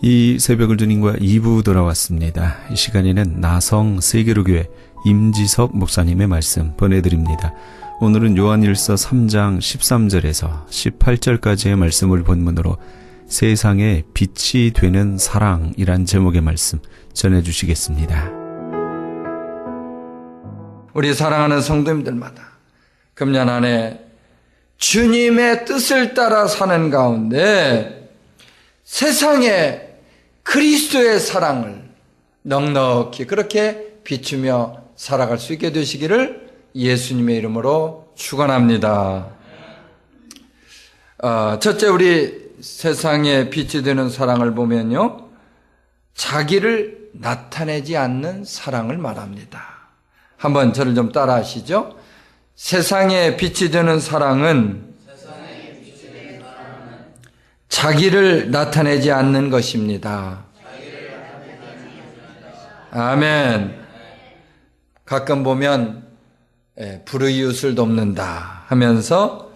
이 새벽을 주님과 2부 돌아왔습니다. 이 시간에는 나성 세계로교회 임지섭 목사님의 말씀 보내드립니다. 오늘은 요한일서 3장 13절에서 18절까지의 말씀을 본문으로 세상에 빛이 되는 사랑이란 제목의 말씀 전해주시겠습니다. 우리 사랑하는 성도님들마다 금년 안에 주님의 뜻을 따라 사는 가운데 세상에 그리스도의 사랑을 넉넉히 그렇게 비추며 살아갈 수 있게 되시기를 예수님의 이름으로 축원합니다. 첫째, 우리 세상에 빛이 되는 사랑을 보면요, 자기를 나타내지 않는 사랑을 말합니다. 한번 저를 좀 따라 하시죠. 세상에 빛이 되는 사랑은 자기를 나타내지 않는 것입니다. 아멘. 가끔 보면 불의웃을 돕는다 하면서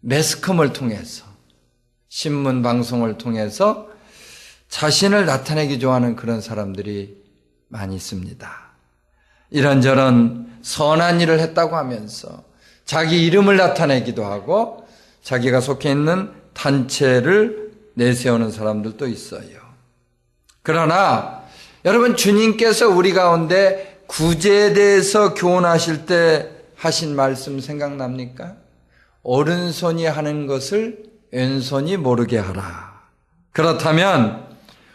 매스컴을 통해서, 신문 방송을 통해서 자신을 나타내기 좋아하는 그런 사람들이 많이 있습니다. 이런저런 선한 일을 했다고 하면서 자기 이름을 나타내기도 하고 자기가 속해 있는 단체를 내세우는 사람들도 있어요. 그러나 여러분, 주님께서 우리 가운데 구제에 대해서 교훈하실 때 하신 말씀 생각납니까? 오른손이 하는 것을 왼손이 모르게 하라. 그렇다면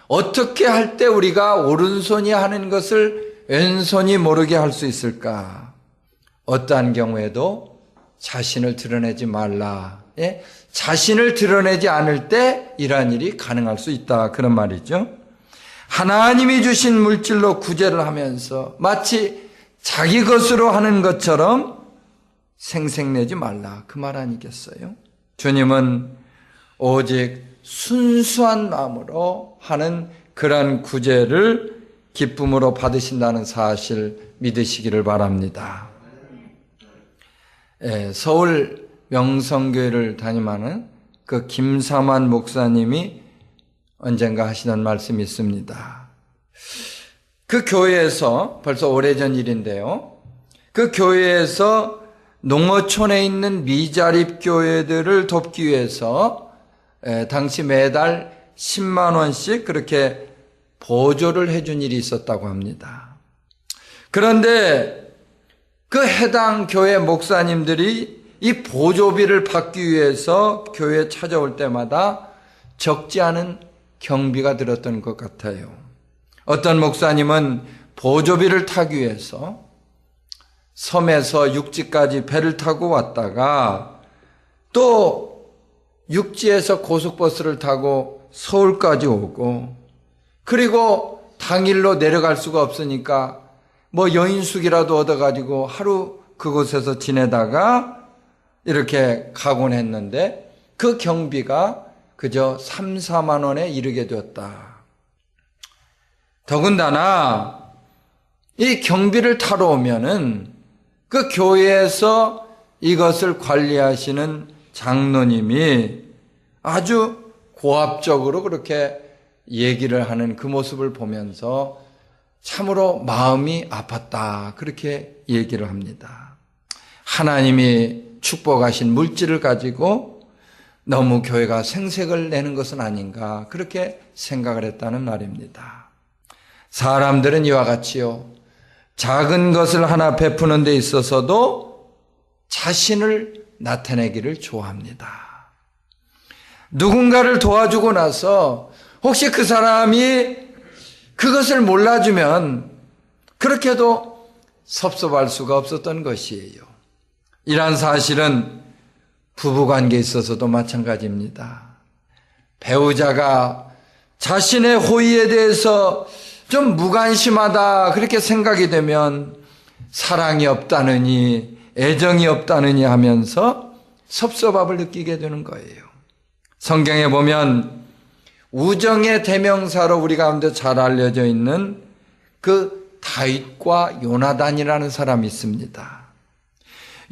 어떻게 할 때 우리가 오른손이 하는 것을 왼손이 모르게 할 수 있을까? 어떠한 경우에도 자신을 드러내지 말라. 자신을 드러내지 않을 때 이러한 일이 가능할 수 있다, 그런 말이죠. 하나님이 주신 물질로 구제를 하면서 마치 자기 것으로 하는 것처럼 생색내지 말라, 그 말 아니겠어요? 주님은 오직 순수한 마음으로 하는 그런 구제를 기쁨으로 받으신다는 사실 믿으시기를 바랍니다. 서울 명성교회를 담임하는 그 김삼환 목사님이 언젠가 하시는 말씀이 있습니다. 그 교회에서, 벌써 오래전 일인데요, 그 교회에서 농어촌에 있는 미자립 교회들을 돕기 위해서 당시 매달 10만 원씩 그렇게 보조를 해준 일이 있었다고 합니다. 그런데 그 해당 교회 목사님들이 이 보조비를 받기 위해서 교회에 찾아올 때마다 적지 않은 경비가 들었던 것 같아요. 어떤 목사님은 보조비를 타기 위해서 섬에서 육지까지 배를 타고 왔다가 또 육지에서 고속버스를 타고 서울까지 오고, 그리고 당일로 내려갈 수가 없으니까 뭐 여인숙이라도 얻어가지고 하루 그곳에서 지내다가 이렇게 가곤 했는데 그 경비가 그저 3, 4만 원에 이르게 되었다. 더군다나 이 경비를 타러 오면은 그 교회에서 이것을 관리하시는 장로님이 아주 고압적으로 그렇게 얘기를 하는 그 모습을 보면서 참으로 마음이 아팠다, 그렇게 얘기를 합니다. 하나님이 축복하신 물질을 가지고 너무 교회가 생색을 내는 것은 아닌가, 그렇게 생각을 했다는 말입니다. 사람들은 이와 같이요, 작은 것을 하나 베푸는 데 있어서도 자신을 나타내기를 좋아합니다. 누군가를 도와주고 나서 혹시 그 사람이 그것을 몰라주면 그렇게도 섭섭할 수가 없었던 것이에요. 이러한 사실은 부부관계에 있어서도 마찬가지입니다. 배우자가 자신의 호의에 대해서 좀 무관심하다, 그렇게 생각이 되면 사랑이 없다느니 애정이 없다느니 하면서 섭섭함을 느끼게 되는 거예요. 성경에 보면 우정의 대명사로 우리 가운데 잘 알려져 있는 그 다윗과 요나단이라는 사람이 있습니다.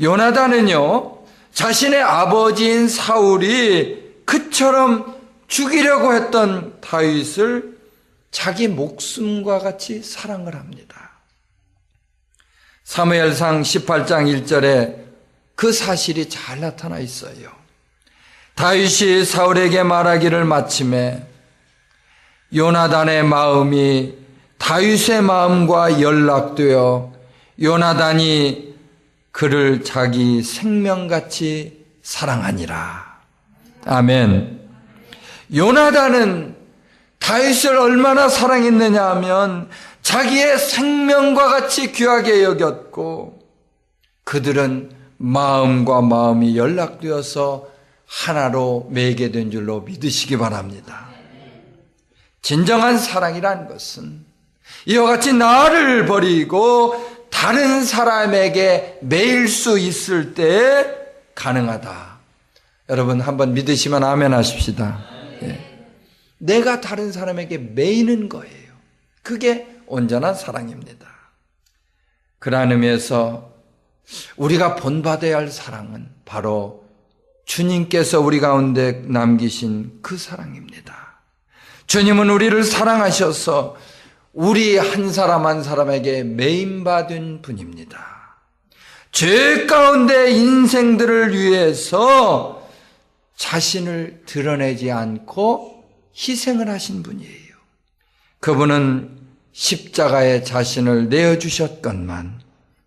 요나단은요, 자신의 아버지인 사울이 그처럼 죽이려고 했던 다윗을 자기 목숨과 같이 사랑을 합니다. 사무엘상 18장 1절에 그 사실이 잘 나타나 있어요. 다윗이 사울에게 말하기를 마침에 요나단의 마음이 다윗의 마음과 연락되어 요나단이 그를 자기 생명같이 사랑하니라. 아멘. 요나단은 다윗을 얼마나 사랑했느냐 하면 자기의 생명과 같이 귀하게 여겼고, 그들은 마음과 마음이 연락되어서 하나로 매개된 줄로 믿으시기 바랍니다. 진정한 사랑이란 것은 이와 같이 나를 버리고 다른 사람에게 매일 수 있을 때 가능하다. 여러분 한번 믿으시면 아멘 하십시다. 예. 내가 다른 사람에게 매이는 거예요. 그게 온전한 사랑입니다. 그러한 의미에서 우리가 본받아야 할 사랑은 바로 주님께서 우리 가운데 남기신 그 사랑입니다. 주님은 우리를 사랑하셔서 우리 한 사람 한 사람에게 매임받은 분입니다. 죄 가운데 인생들을 위해서 자신을 드러내지 않고 희생을 하신 분이에요. 그분은 십자가에 자신을 내어주셨건만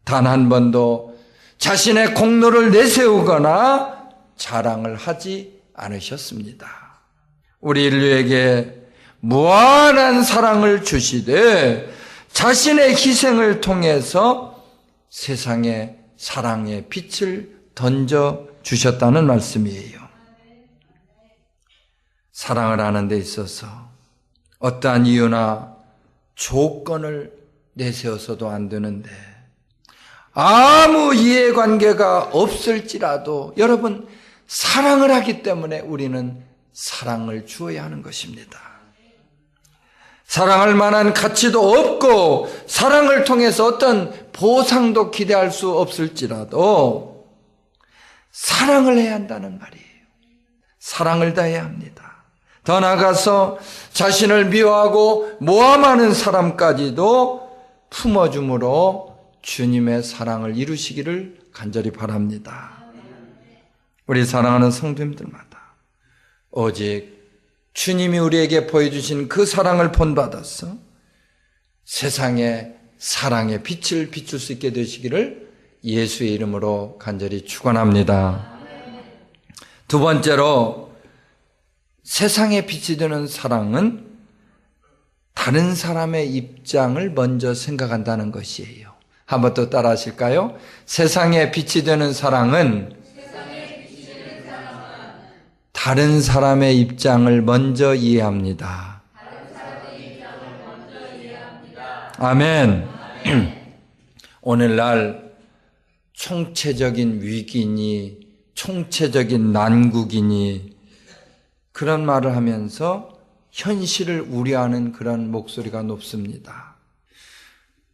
단 한 번도 자신의 공로를 내세우거나 자랑을 하지 않으셨습니다. 우리 인류에게 무한한 사랑을 주시되 자신의 희생을 통해서 세상에 사랑의 빛을 던져 주셨다는 말씀이에요. 사랑을 하는 데 있어서 어떠한 이유나 조건을 내세워서도 안 되는데, 아무 이해관계가 없을지라도 여러분 사랑을 하기 때문에 우리는 사랑을 주어야 하는 것입니다. 사랑할 만한 가치도 없고 사랑을 통해서 어떤 보상도 기대할 수 없을지라도 사랑을 해야 한다는 말이에요. 사랑을 다해야 합니다. 더 나아가서 자신을 미워하고 모함하는 사람까지도 품어줌으로 주님의 사랑을 이루시기를 간절히 바랍니다. 우리 사랑하는 성도님들마다 오직 주님이 우리에게 보여주신 그 사랑을 본받아서 세상에 사랑의 빛을 비출 수 있게 되시기를 예수의 이름으로 간절히 축원합니다. 두 번째로 세상에 빛이 되는 사랑은 다른 사람의 입장을 먼저 생각한다는 것이에요. 한번 더 따라 하실까요? 세상에 빛이 되는 사랑은 다른 사람의 입장을 먼저 이해합니다. 아멘. 오늘날 총체적인 위기니 총체적인 난국이니 그런 말을 하면서 현실을 우려하는 그런 목소리가 높습니다.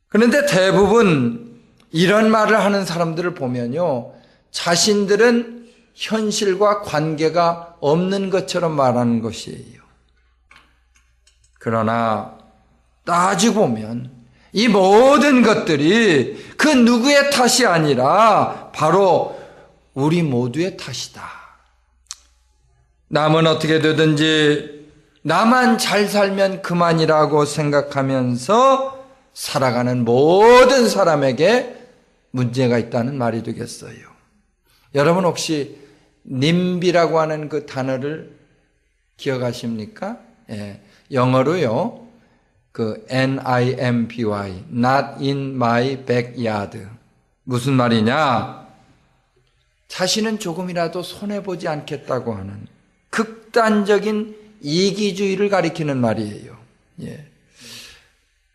그런데 대부분 이런 말을 하는 사람들을 보면요, 자신들은 현실과 관계가 없는 것처럼 말하는 것이에요. 그러나 따지고 보면 이 모든 것들이 그 누구의 탓이 아니라 바로 우리 모두의 탓이다. 남은 어떻게 되든지 나만 잘 살면 그만이라고 생각하면서 살아가는 모든 사람에게 문제가 있다는 말이 되겠어요. 여러분 혹시 NIMBY라고 하는 그 단어를 기억하십니까? 예, 영어로요, 그 NIMBY, Not in my backyard. 무슨 말이냐? 자신은 조금이라도 손해보지 않겠다고 하는 극단적인 이기주의를 가리키는 말이에요. 예.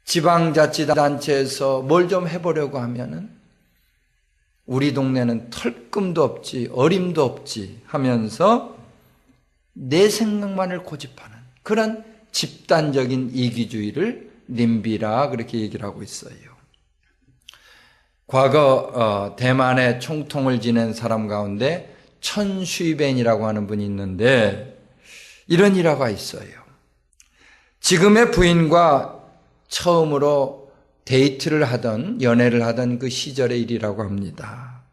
지방자치단체에서 뭘 좀 해보려고 하면은 우리 동네는 털끔도 없지 어림도 없지 하면서 내 생각만을 고집하는 그런 집단적인 이기주의를 님비라 그렇게 얘기를 하고 있어요. 과거 대만의 총통을 지낸 사람 가운데 천슈이벤이라고 하는 분이 있는데 이런 일화가 있어요. 지금의 부인과 처음으로 데이트를 하던, 연애를 하던 그 시절의 일이라고 합니다.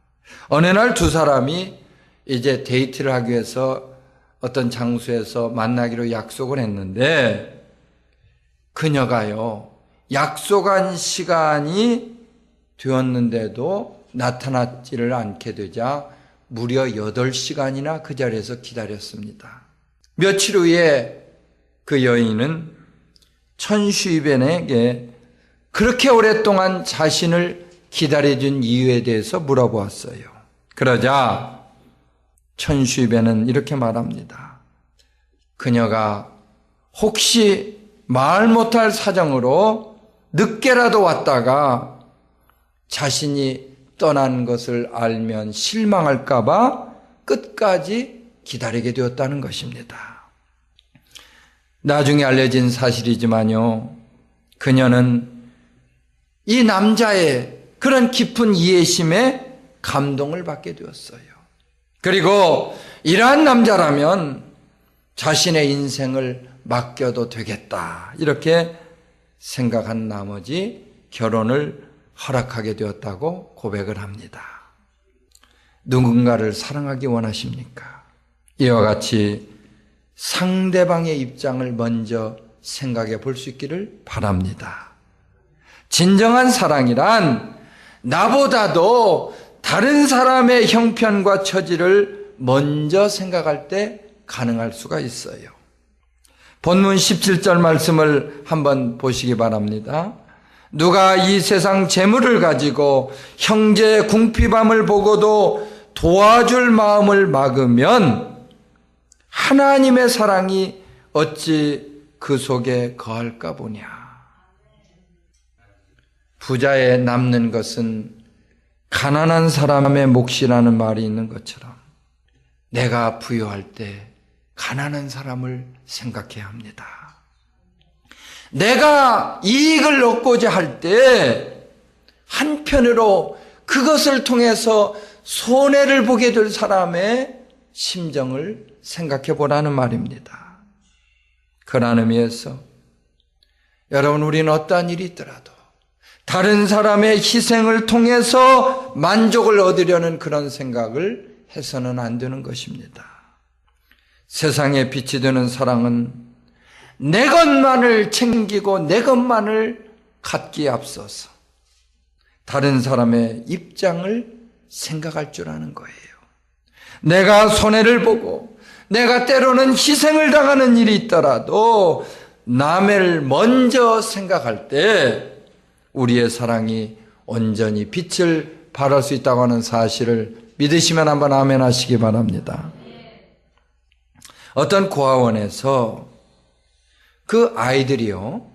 어느 날 두 사람이 이제 데이트를 하기 위해서 어떤 장소에서 만나기로 약속을 했는데, 그녀가요, 약속한 시간이 되었는데도 나타나지를 않게 되자 무려 8시간이나 그 자리에서 기다렸습니다. 며칠 후에 그 여인은 천슈이벤에게 그렇게 오랫동안 자신을 기다려준 이유에 대해서 물어보았어요. 그러자 천슈이벤은 이렇게 말합니다. 그녀가 혹시 말 못할 사정으로 늦게라도 왔다가 자신이 떠난 것을 알면 실망할까봐 끝까지 기다리게 되었다는 것입니다. 나중에 알려진 사실이지만요, 그녀는 이 남자의 그런 깊은 이해심에 감동을 받게 되었어요. 그리고 이러한 남자라면 자신의 인생을 맡겨도 되겠다, 이렇게 생각한 나머지 결혼을 허락하게 되었다고 고백을 합니다. 누군가를 사랑하기 원하십니까? 이와 같이 상대방의 입장을 먼저 생각해 볼 수 있기를 바랍니다. 진정한 사랑이란 나보다도 다른 사람의 형편과 처지를 먼저 생각할 때 가능할 수가 있어요. 본문 17절 말씀을 한번 보시기 바랍니다. 누가 이 세상 재물을 가지고 형제의 궁핍함을 보고도 도와줄 마음을 막으면 하나님의 사랑이 어찌 그 속에 거할까 보냐. 부자에 남는 것은 가난한 사람의 몫이라는 말이 있는 것처럼 내가 부유할 때 가난한 사람을 생각해야 합니다. 내가 이익을 얻고자 할 때 한편으로 그것을 통해서 손해를 보게 될 사람의 심정을 생각해 보라는 말입니다. 그러한 의미에서 여러분, 우리는 어떠한 일이 있더라도 다른 사람의 희생을 통해서 만족을 얻으려는 그런 생각을 해서는 안 되는 것입니다. 세상에 빛이 되는 사랑은 내 것만을 챙기고 내 것만을 갖기에 앞서서 다른 사람의 입장을 생각할 줄 아는 거예요. 내가 손해를 보고 내가 때로는 희생을 당하는 일이 있더라도 남을 먼저 생각할 때 우리의 사랑이 온전히 빛을 발할 수 있다고 하는 사실을 믿으시면 한번 아멘 하시기 바랍니다. 어떤 고아원에서 그 아이들이요,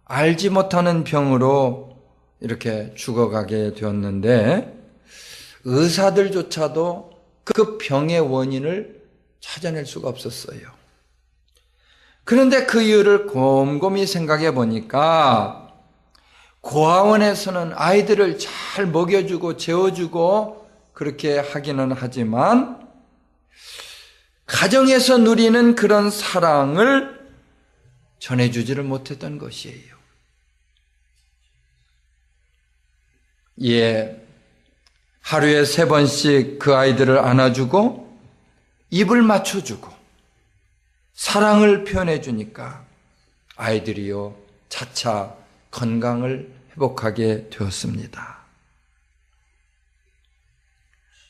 알지 못하는 병으로 이렇게 죽어가게 되었는데 의사들조차도 그 병의 원인을 찾아낼 수가 없었어요. 그런데 그 이유를 곰곰이 생각해 보니까 고아원에서는 아이들을 잘 먹여주고 재워주고 그렇게 하기는 하지만 가정에서 누리는 그런 사랑을 전해주지를 못했던 것이에요. 예, 하루에 3번씩 그 아이들을 안아주고 입을 맞춰주고 사랑을 표현해주니까 아이들이요 차차 건강을 회복하게 되었습니다.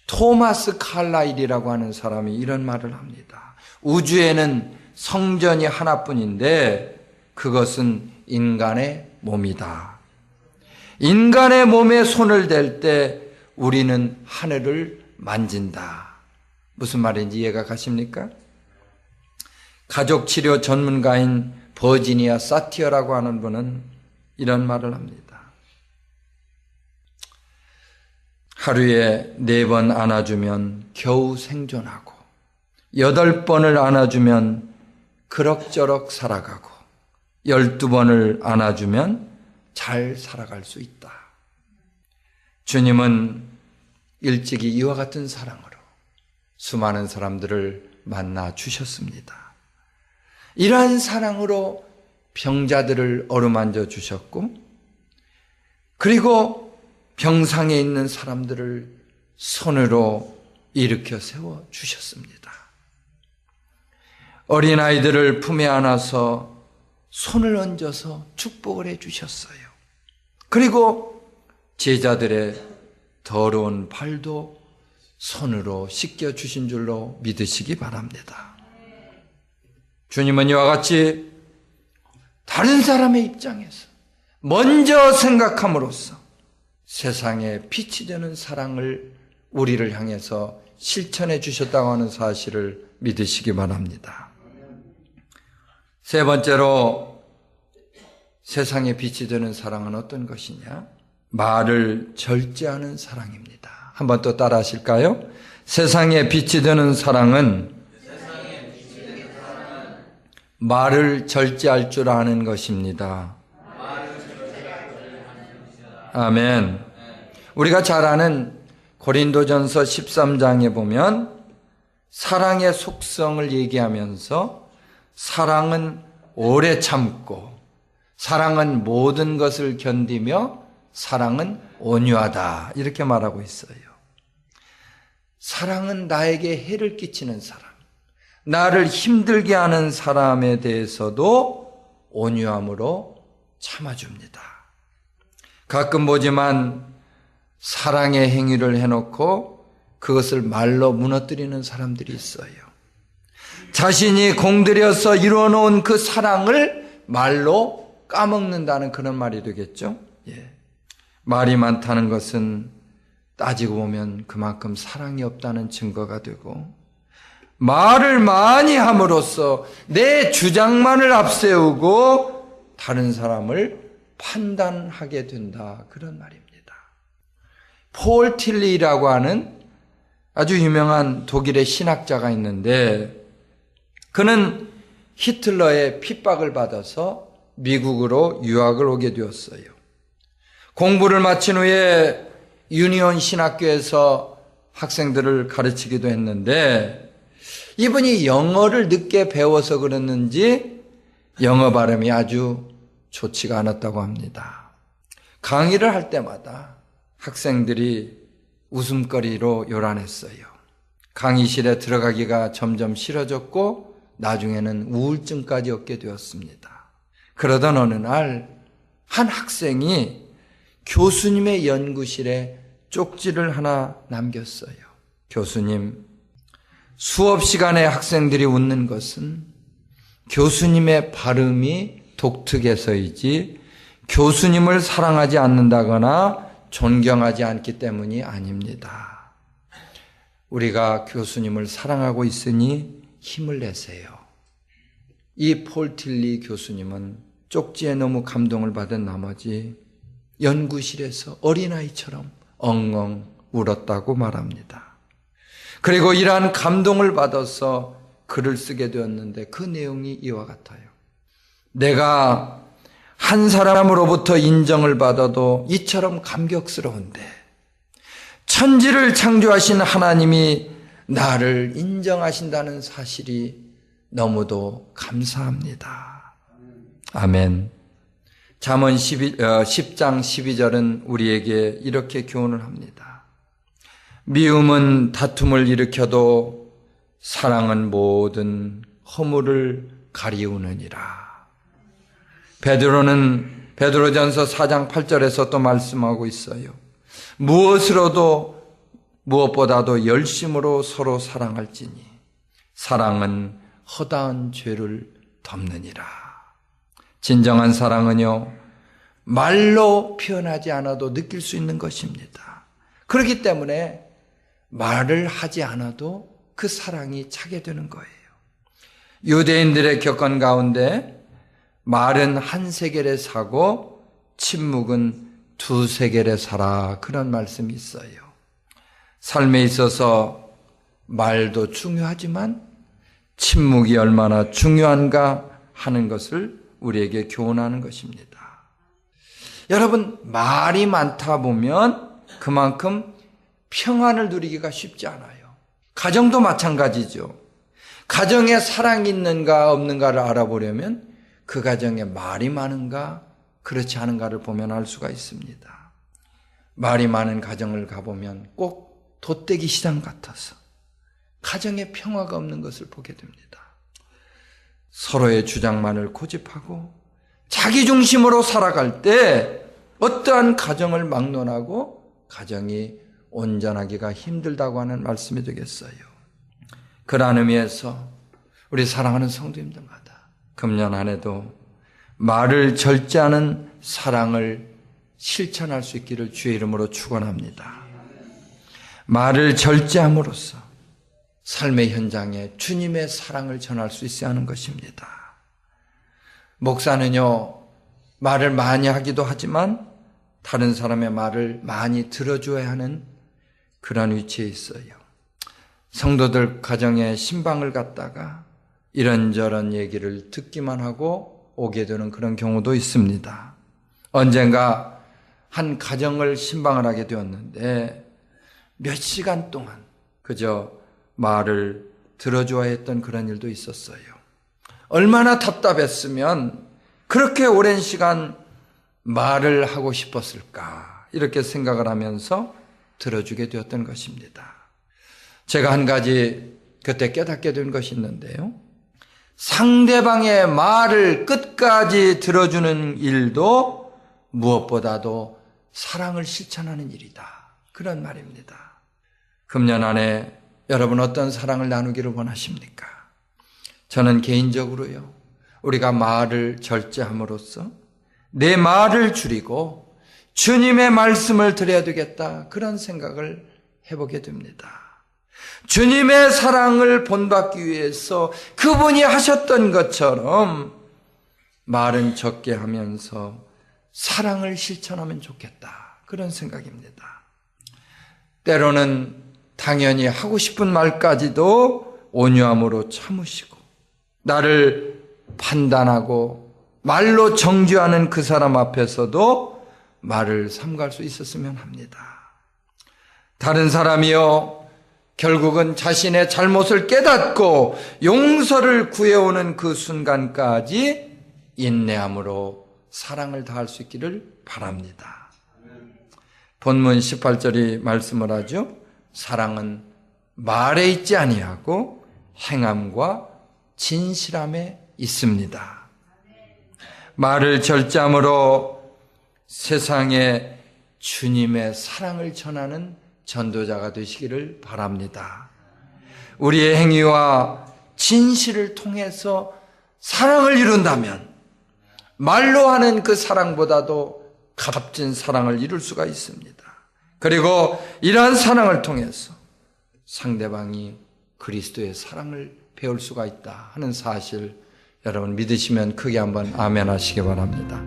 토마스 칼라일이라고 하는 사람이 이런 말을 합니다. 우주에는 성전이 하나뿐인데 그것은 인간의 몸이다. 인간의 몸에 손을 댈 때 우리는 하늘을 만진다. 무슨 말인지 이해가 가십니까? 가족치료 전문가인 버지니아 사티어라고 하는 분은 이런 말을 합니다. 하루에 4번 안아주면 겨우 생존하고 8번을 안아주면 그럭저럭 살아가고 12번을 안아주면 잘 살아갈 수 있다. 주님은 일찍이 이와 같은 사랑으로 수많은 사람들을 만나 주셨습니다. 이러한 사랑으로 병자들을 어루만져 주셨고, 그리고 병상에 있는 사람들을 손으로 일으켜 세워 주셨습니다. 어린아이들을 품에 안아서 손을 얹어서 축복을 해 주셨어요. 그리고 제자들의 더러운 발도 손으로 씻겨 주신 줄로 믿으시기 바랍니다. 주님은 이와 같이 다른 사람의 입장에서 먼저 생각함으로써 세상에 빛이 되는 사랑을 우리를 향해서 실천해 주셨다고 하는 사실을 믿으시기 바랍니다. 세 번째로 세상에 빛이 되는 사랑은 어떤 것이냐? 말을 절제하는 사랑입니다. 한번 또 따라 하실까요? 세상에 빛이 되는 사랑은 말을 절제할 줄 아는 것입니다. 아멘. 우리가 잘 아는 고린도전서 13장에 보면 사랑의 속성을 얘기하면서 사랑은 오래 참고, 사랑은 모든 것을 견디며, 사랑은 온유하다, 이렇게 말하고 있어요. 사랑은 나에게 해를 끼치는 사람, 나를 힘들게 하는 사람에 대해서도 온유함으로 참아줍니다. 가끔 보지만 사랑의 행위를 해놓고 그것을 말로 무너뜨리는 사람들이 있어요. 자신이 공들여서 이루어놓은 그 사랑을 말로 까먹는다는 그런 말이 되겠죠. 말이 많다는 것은 따지고 보면 그만큼 사랑이 없다는 증거가 되고, 말을 많이 함으로써 내 주장만을 앞세우고 다른 사람을 판단하게 된다, 그런 말입니다. 폴 틸리라고 하는 아주 유명한 독일의 신학자가 있는데, 그는 히틀러의 핍박을 받아서 미국으로 유학을 오게 되었어요. 공부를 마친 후에 유니온 신학교에서 학생들을 가르치기도 했는데, 이분이 영어를 늦게 배워서 그랬는지 영어 발음이 아주 좋지가 않았다고 합니다. 강의를 할 때마다 학생들이 웃음거리로 요란했어요. 강의실에 들어가기가 점점 싫어졌고 나중에는 우울증까지 얻게 되었습니다. 그러던 어느 날 한 학생이 교수님의 연구실에 쪽지를 하나 남겼어요. 교수님, 수업 시간에 학생들이 웃는 것은 교수님의 발음이 독특해서이지 교수님을 사랑하지 않는다거나 존경하지 않기 때문이 아닙니다. 우리가 교수님을 사랑하고 있으니 힘을 내세요. 이 폴 틸리 교수님은 쪽지에 너무 감동을 받은 나머지 연구실에서 어린아이처럼 엉엉 울었다고 말합니다. 그리고 이러한 감동을 받아서 글을 쓰게 되었는데 그 내용이 이와 같아요. 내가 한 사람으로부터 인정을 받아도 이처럼 감격스러운데 천지를 창조하신 하나님이 나를 인정하신다는 사실이 너무도 감사합니다. 아멘. 잠언 10장 12절은 우리에게 이렇게 교훈을 합니다. 미움은 다툼을 일으켜도 사랑은 모든 허물을 가리우느니라. 베드로전서 4장 8절에서 또 말씀하고 있어요. 무엇보다도 열심으로 서로 사랑할지니 사랑은 허다한 죄를 덮느니라. 진정한 사랑은요, 말로 표현하지 않아도 느낄 수 있는 것입니다. 그렇기 때문에 말을 하지 않아도 그 사랑이 차게 되는 거예요. 유대인들의 격언 가운데 말은 한 세겔에 사고 침묵은 두 세겔에 사라, 그런 말씀이 있어요. 삶에 있어서 말도 중요하지만 침묵이 얼마나 중요한가 하는 것을 우리에게 교훈하는 것입니다. 여러분, 말이 많다 보면 그만큼 평안을 누리기가 쉽지 않아요. 가정도 마찬가지죠. 가정에 사랑이 있는가 없는가를 알아보려면 그 가정에 말이 많은가 그렇지 않은가를 보면 알 수가 있습니다. 말이 많은 가정을 가보면 꼭 돛대기 시장 같아서 가정에 평화가 없는 것을 보게 됩니다. 서로의 주장만을 고집하고 자기 중심으로 살아갈 때 어떠한 가정을 막론하고 가정이 온전하기가 힘들다고 하는 말씀이 되겠어요. 그러한 의미에서 우리 사랑하는 성도님들마다 금년 한 해도 말을 절제하는 사랑을 실천할 수 있기를 주의 이름으로 축원합니다. 말을 절제함으로써 삶의 현장에 주님의 사랑을 전할 수 있어야 하는 것입니다. 목사는요, 말을 많이 하기도 하지만 다른 사람의 말을 많이 들어줘야 하는 그런 위치에 있어요. 성도들 가정에 신방을 갔다가 이런저런 얘기를 듣기만 하고 오게 되는 그런 경우도 있습니다. 언젠가 한 가정을 신방을 하게 되었는데 몇 시간 동안 그저 말을 들어줘야 했던 그런 일도 있었어요. 얼마나 답답했으면 그렇게 오랜 시간 말을 하고 싶었을까 이렇게 생각을 하면서 들어주게 되었던 것입니다. 제가 한 가지 그때 깨닫게 된 것이 있는데요. 상대방의 말을 끝까지 들어주는 일도 무엇보다도 사랑을 실천하는 일이다. 그런 말입니다. 금년 안에 여러분 어떤 사랑을 나누기를 원하십니까? 저는 개인적으로요. 우리가 말을 절제함으로써 내 말을 줄이고 주님의 말씀을 드려야 되겠다. 그런 생각을 해보게 됩니다. 주님의 사랑을 본받기 위해서 그분이 하셨던 것처럼 말은 적게 하면서 사랑을 실천하면 좋겠다. 그런 생각입니다. 때로는 당연히 하고 싶은 말까지도 온유함으로 참으시고 나를 판단하고 말로 정죄하는 그 사람 앞에서도 말을 삼갈 수 있었으면 합니다. 다른 사람이요 결국은 자신의 잘못을 깨닫고 용서를 구해오는 그 순간까지 인내함으로 사랑을 다할 수 있기를 바랍니다. 본문 18절이 말씀을 하죠. 사랑은 말에 있지 아니하고 행함과 진실함에 있습니다. 말을 절제함으로 세상에 주님의 사랑을 전하는 전도자가 되시기를 바랍니다. 우리의 행위와 진실을 통해서 사랑을 이룬다면 말로 하는 그 사랑보다도 값진 사랑을 이룰 수가 있습니다. 그리고 이러한 사랑을 통해서 상대방이 그리스도의 사랑을 배울 수가 있다 하는 사실 여러분 믿으시면 크게 한번 아멘 하시기 바랍니다.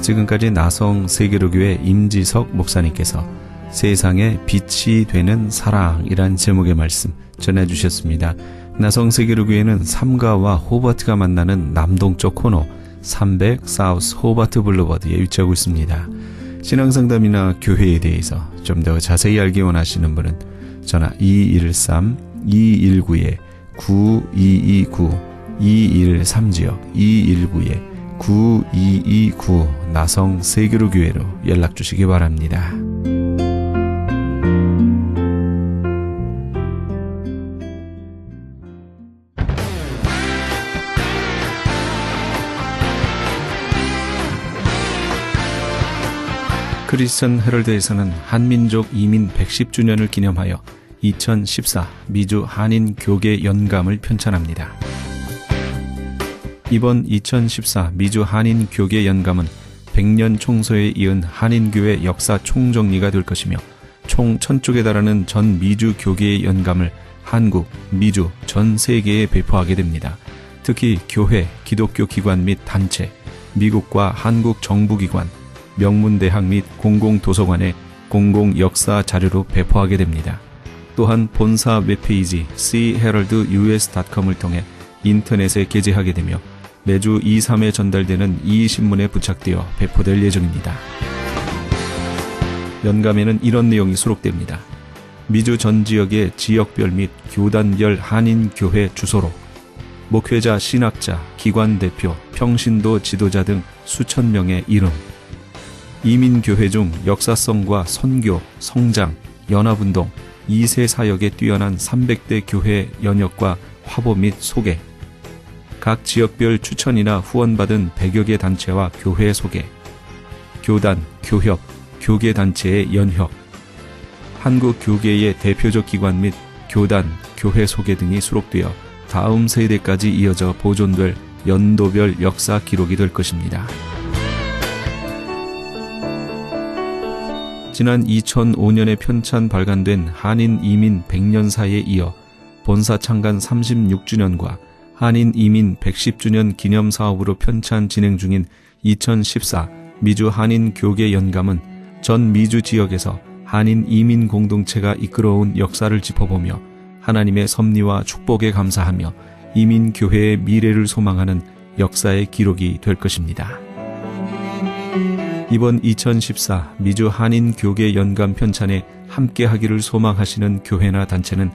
지금까지 나성 세계로교회 임지석 목사님께서 세상에 빛이 되는 사랑이란 제목의 말씀 전해주셨습니다. 나성 세계로교회는 삼가와 호버트가 만나는 남동쪽 코너 300 사우스 호버트 블루버드에 위치하고 있습니다. 신앙상담이나 교회에 대해서 좀 더 자세히 알기 원하시는 분은 전화 213-219-9229 213지역 219-9229 나성 세계로교회로 연락주시기 바랍니다. 크리스천 헤럴드에서는 한민족 이민 110주년을 기념하여 2014 미주 한인 교계 연감을 편찬합니다. 이번 2014 미주 한인 교계 연감은 100년 총소에 이은 한인교회 역사 총정리가 될 것이며 총 1000쪽에 달하는 전 미주 교계의 연감을 한국, 미주, 전 세계에 배포하게 됩니다. 특히 교회, 기독교 기관 및 단체, 미국과 한국 정부기관, 명문대학 및 공공도서관에 공공역사 자료로 배포하게 됩니다. 또한 본사 웹페이지 cheraldus.com을 통해 인터넷에 게재하게 되며 매주 2, 3회 전달되는 이 신문에 부착되어 배포될 예정입니다. 연감에는 이런 내용이 수록됩니다. 미주 전 지역의 지역별 및 교단별 한인교회 주소로 목회자, 신학자, 기관 대표, 평신도 지도자 등 수천 명의 이름, 이민교회 중 역사성과 선교, 성장, 연합운동, 2세 사역에 뛰어난 300대 교회 연역과 화보 및 소개, 각 지역별 추천이나 후원받은 100여 개 단체와 교회 소개, 교단, 교협, 교계단체의 연혁, 한국 교계의 대표적 기관 및 교단, 교회 소개 등이 수록되어 다음 세대까지 이어져 보존될 연도별 역사 기록이 될 것입니다. 지난 2005년에 편찬 발간된 한인 이민 100년사에 이어 본사 창간 36주년과 한인 이민 110주년 기념 사업으로 편찬 진행 중인 2014 미주 한인 교계 연감은 전 미주 지역에서 한인 이민 공동체가 이끌어온 역사를 짚어보며 하나님의 섭리와 축복에 감사하며 이민 교회의 미래를 소망하는 역사의 기록이 될 것입니다. 이번 2014 미주 한인 교계 연감 편찬에 함께 하기를 소망하시는 교회나 단체는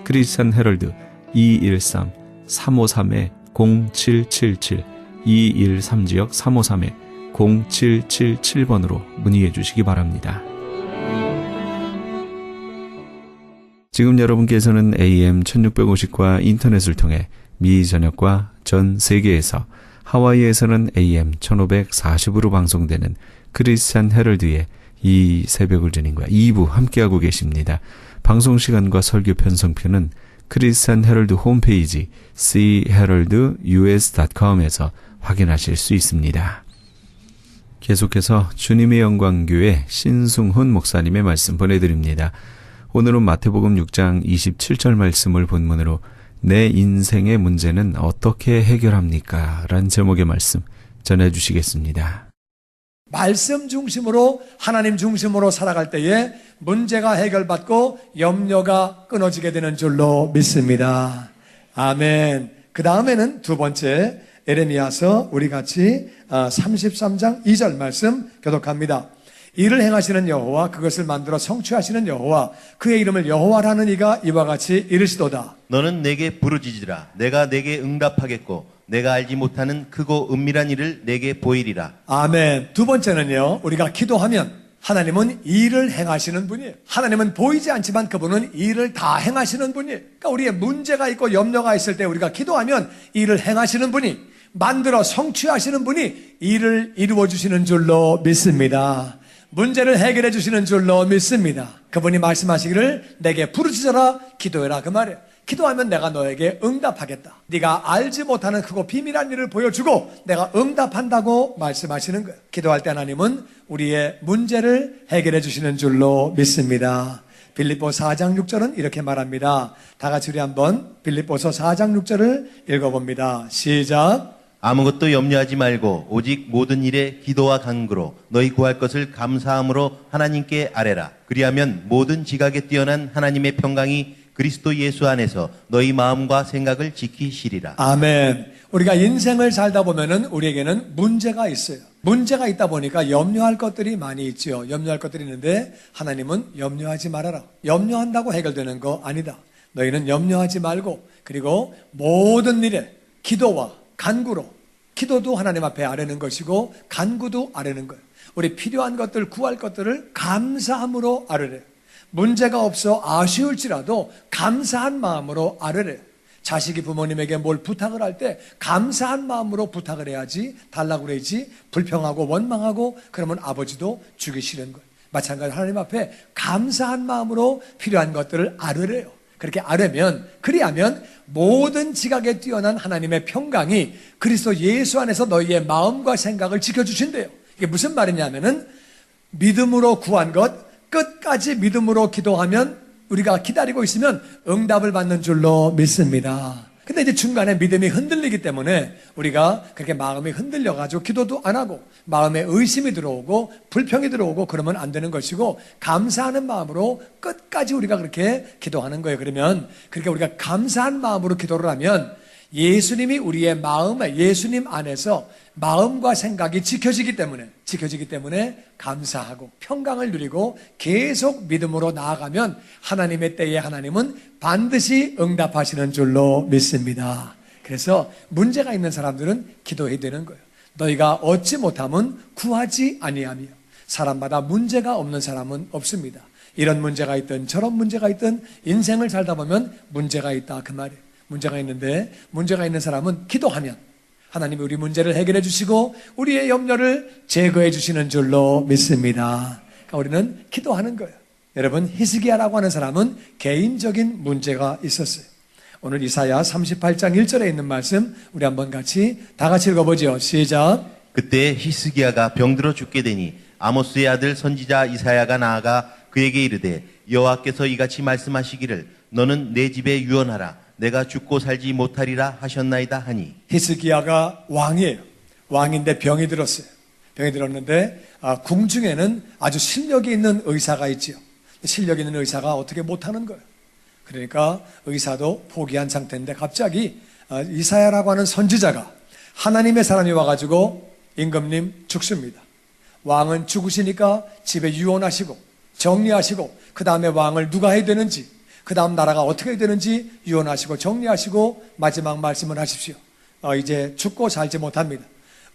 크리스찬 헤럴드 213-353-0777 213지역 353-0777번으로 문의해 주시기 바랍니다. 지금 여러분께서는 AM 1650과 인터넷을 통해 미 전역과 전 세계에서 하와이에서는 AM 1540으로 방송되는 크리스찬 헤럴드의 이 새벽을 주님과 2부 함께하고 계십니다. 방송 시간과 설교 편성표는 크리스찬 헤럴드 홈페이지cheraldus.com에서 확인하실 수 있습니다. 계속해서 주님의 영광교회 신승훈 목사님의 말씀 보내드립니다. 오늘은 마태복음 6장 27절 말씀을 본문으로 내 인생의 문제는 어떻게 해결합니까? 라는 제목의 말씀 전해주시겠습니다. 말씀 중심으로 하나님 중심으로 살아갈 때에 문제가 해결받고 염려가 끊어지게 되는 줄로 믿습니다. 아멘. 그 다음에는 두 번째 에레미야서 우리 같이 33장 2절 말씀 교독합니다. 이를 행하시는 여호와 그것을 만들어 성취하시는 여호와 그의 이름을 여호와라는 이가 이와 같이 이르시도다. 너는 내게 부르짖으라. 내가 내게 응답하겠고 내가 알지 못하는 크고 은밀한 일을 내게 보이리라. 아멘. 두 번째는요, 우리가 기도하면 하나님은 일을 행하시는 분이에요. 하나님은 보이지 않지만 그분은 일을 다 행하시는 분이에요. 그러니까 우리의 문제가 있고 염려가 있을 때 우리가 기도하면 일을 행하시는 분이, 만들어 성취하시는 분이 일을 이루어 주시는 줄로 믿습니다. 문제를 해결해 주시는 줄로 믿습니다. 그분이 말씀하시기를 내게 부르짖어라 기도해라 그 말이에요. 기도하면 내가 너에게 응답하겠다. 네가 알지 못하는 크고 비밀한 일을 보여주고 내가 응답한다고 말씀하시는 거예요. 기도할 때 하나님은 우리의 문제를 해결해 주시는 줄로 믿습니다. 빌립보서 4장 6절은 이렇게 말합니다. 다 같이 우리 한번 빌립보서 4장 6절을 읽어봅니다. 시작. 아무것도 염려하지 말고 오직 모든 일에 기도와 간구로 너희 구할 것을 감사함으로 하나님께 아뢰라. 그리하면 모든 지각에 뛰어난 하나님의 평강이 그리스도 예수 안에서 너희 마음과 생각을 지키시리라. 아멘. 우리가 인생을 살다 보면은 우리에게는 문제가 있어요. 문제가 있다 보니까 염려할 것들이 많이 있죠. 염려할 것들이 있는데 하나님은 염려하지 말아라. 염려한다고 해결되는 거 아니다. 너희는 염려하지 말고 그리고 모든 일에 기도와 간구로, 기도도 하나님 앞에 아뢰는 것이고 간구도 아뢰는 거예요. 우리 필요한 것들, 구할 것들을 감사함으로 아뢰래요. 문제가 없어 아쉬울지라도 감사한 마음으로 아뢰래요. 자식이 부모님에게 뭘 부탁을 할 때 감사한 마음으로 부탁을 해야지, 달라고 그래야지 불평하고 원망하고 그러면 아버지도 주기 싫은 거예요. 마찬가지로 하나님 앞에 감사한 마음으로 필요한 것들을 아뢰래요. 그렇게 아뢰면, 그리하면 모든 지각에 뛰어난 하나님의 평강이 그리스도 예수 안에서 너희의 마음과 생각을 지켜주신대요. 이게 무슨 말이냐면은 믿음으로 구한 것 끝까지 믿음으로 기도하면 우리가 기다리고 있으면 응답을 받는 줄로 믿습니다. 근데 이제 중간에 믿음이 흔들리기 때문에 우리가 그렇게 마음이 흔들려가지고 기도도 안 하고 마음에 의심이 들어오고 불평이 들어오고 그러면 안 되는 것이고 감사하는 마음으로 끝까지 우리가 그렇게 기도하는 거예요. 그러면 그렇게 우리가 감사한 마음으로 기도를 하면 예수님이 우리의 마음에, 예수님 안에서 마음과 생각이 지켜지기 때문에 감사하고 평강을 누리고 계속 믿음으로 나아가면 하나님의 때에 하나님은 반드시 응답하시는 줄로 믿습니다. 그래서 문제가 있는 사람들은 기도해야 되는 거예요. 너희가 얻지 못하면 구하지 아니하며. 사람마다 문제가 없는 사람은 없습니다. 이런 문제가 있든 저런 문제가 있든 인생을 살다 보면 문제가 있다 그 말이에요. 문제가 있는데 문제가 있는 사람은 기도하면 하나님이 우리 문제를 해결해 주시고 우리의 염려를 제거해 주시는 줄로 믿습니다. 그러니까 우리는 기도하는 거예요. 여러분, 히스기야라고 하는 사람은 개인적인 문제가 있었어요. 오늘 이사야 38장 1절에 있는 말씀 우리 한번 다 같이 읽어보죠. 시작. 그때 히스기야가 병들어 죽게 되니 아모스의 아들 선지자 이사야가 나아가 그에게 이르되 여호와께서 이같이 말씀하시기를 너는 내 집에 유언하라 내가 죽고 살지 못하리라 하셨나이다 하니. 히스기야가 왕이에요. 왕인데 병이 들었어요. 병이 들었는데 궁중에는 아주 실력이 있는 의사가 있지요. 실력 있는 의사가 어떻게 못하는 거예요. 그러니까 의사도 포기한 상태인데 갑자기 이사야라고 하는 선지자가 하나님의 사람이 와가지고 임금님 죽습니다. 왕은 죽으시니까 집에 유언하시고 정리하시고 그 다음에 왕을 누가 해야 되는지 그 다음 나라가 어떻게 해야 되는지 유언하시고 정리하시고 마지막 말씀을 하십시오. 이제 죽고 살지 못합니다.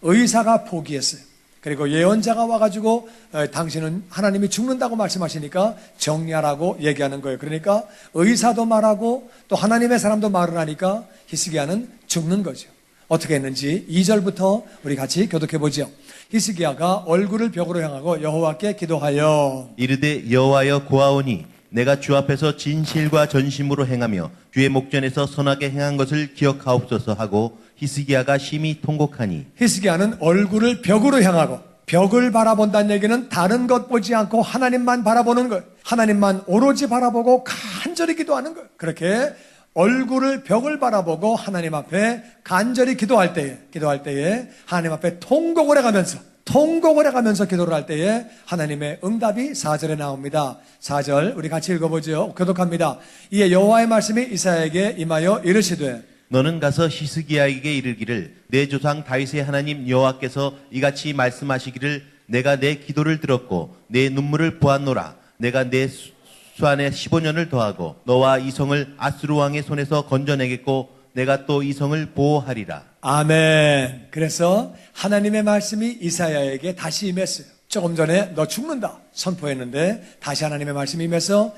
의사가 포기했어요. 그리고 예언자가 와가지고 당신은 하나님이 죽는다고 말씀하시니까 정리하라고 얘기하는 거예요. 그러니까 의사도 말하고 또 하나님의 사람도 말을 하니까 히스기야는 죽는 거죠. 어떻게 했는지 2절부터 우리 같이 교독해 보죠. 히스기야가 얼굴을 벽으로 향하고 여호와께 기도하여 이르되 여호와여 고하오니 내가 주 앞에서 진실과 전심으로 행하며 주의 목전에서 선하게 행한 것을 기억하옵소서 하고 히스기야가 심히 통곡하니. 히스기야는 얼굴을 벽으로 향하고 벽을 바라본다는 얘기는 다른 것 보지 않고 하나님만 바라보는 거예요. 하나님만 오로지 바라보고 간절히 기도하는 거예요. 그렇게 얼굴을 벽을 바라보고 하나님 앞에 간절히 기도할 때에 하나님 앞에 통곡을 해가면서 기도를 할 때에 하나님의 응답이 4절에 나옵니다. 4절 우리 같이 읽어보죠. 교독합니다. 이에 여호와의 말씀이 이사야에게 임하여 이르시되 너는 가서 히스기야에게 이르기를 내 조상 다윗의 하나님 여호와께서 이같이 말씀하시기를 내가 내 기도를 들었고 내 눈물을 보았노라. 내가 내 수 안에 15년을 더하고 너와 이 성을 아수르 왕의 손에서 건져내겠고 내가 또 이 성을 보호하리라. 아멘. 그래서 하나님의 말씀이 이사야에게 다시 임했어요. 조금 전에 너 죽는다 선포했는데 다시 하나님의 말씀이 임해서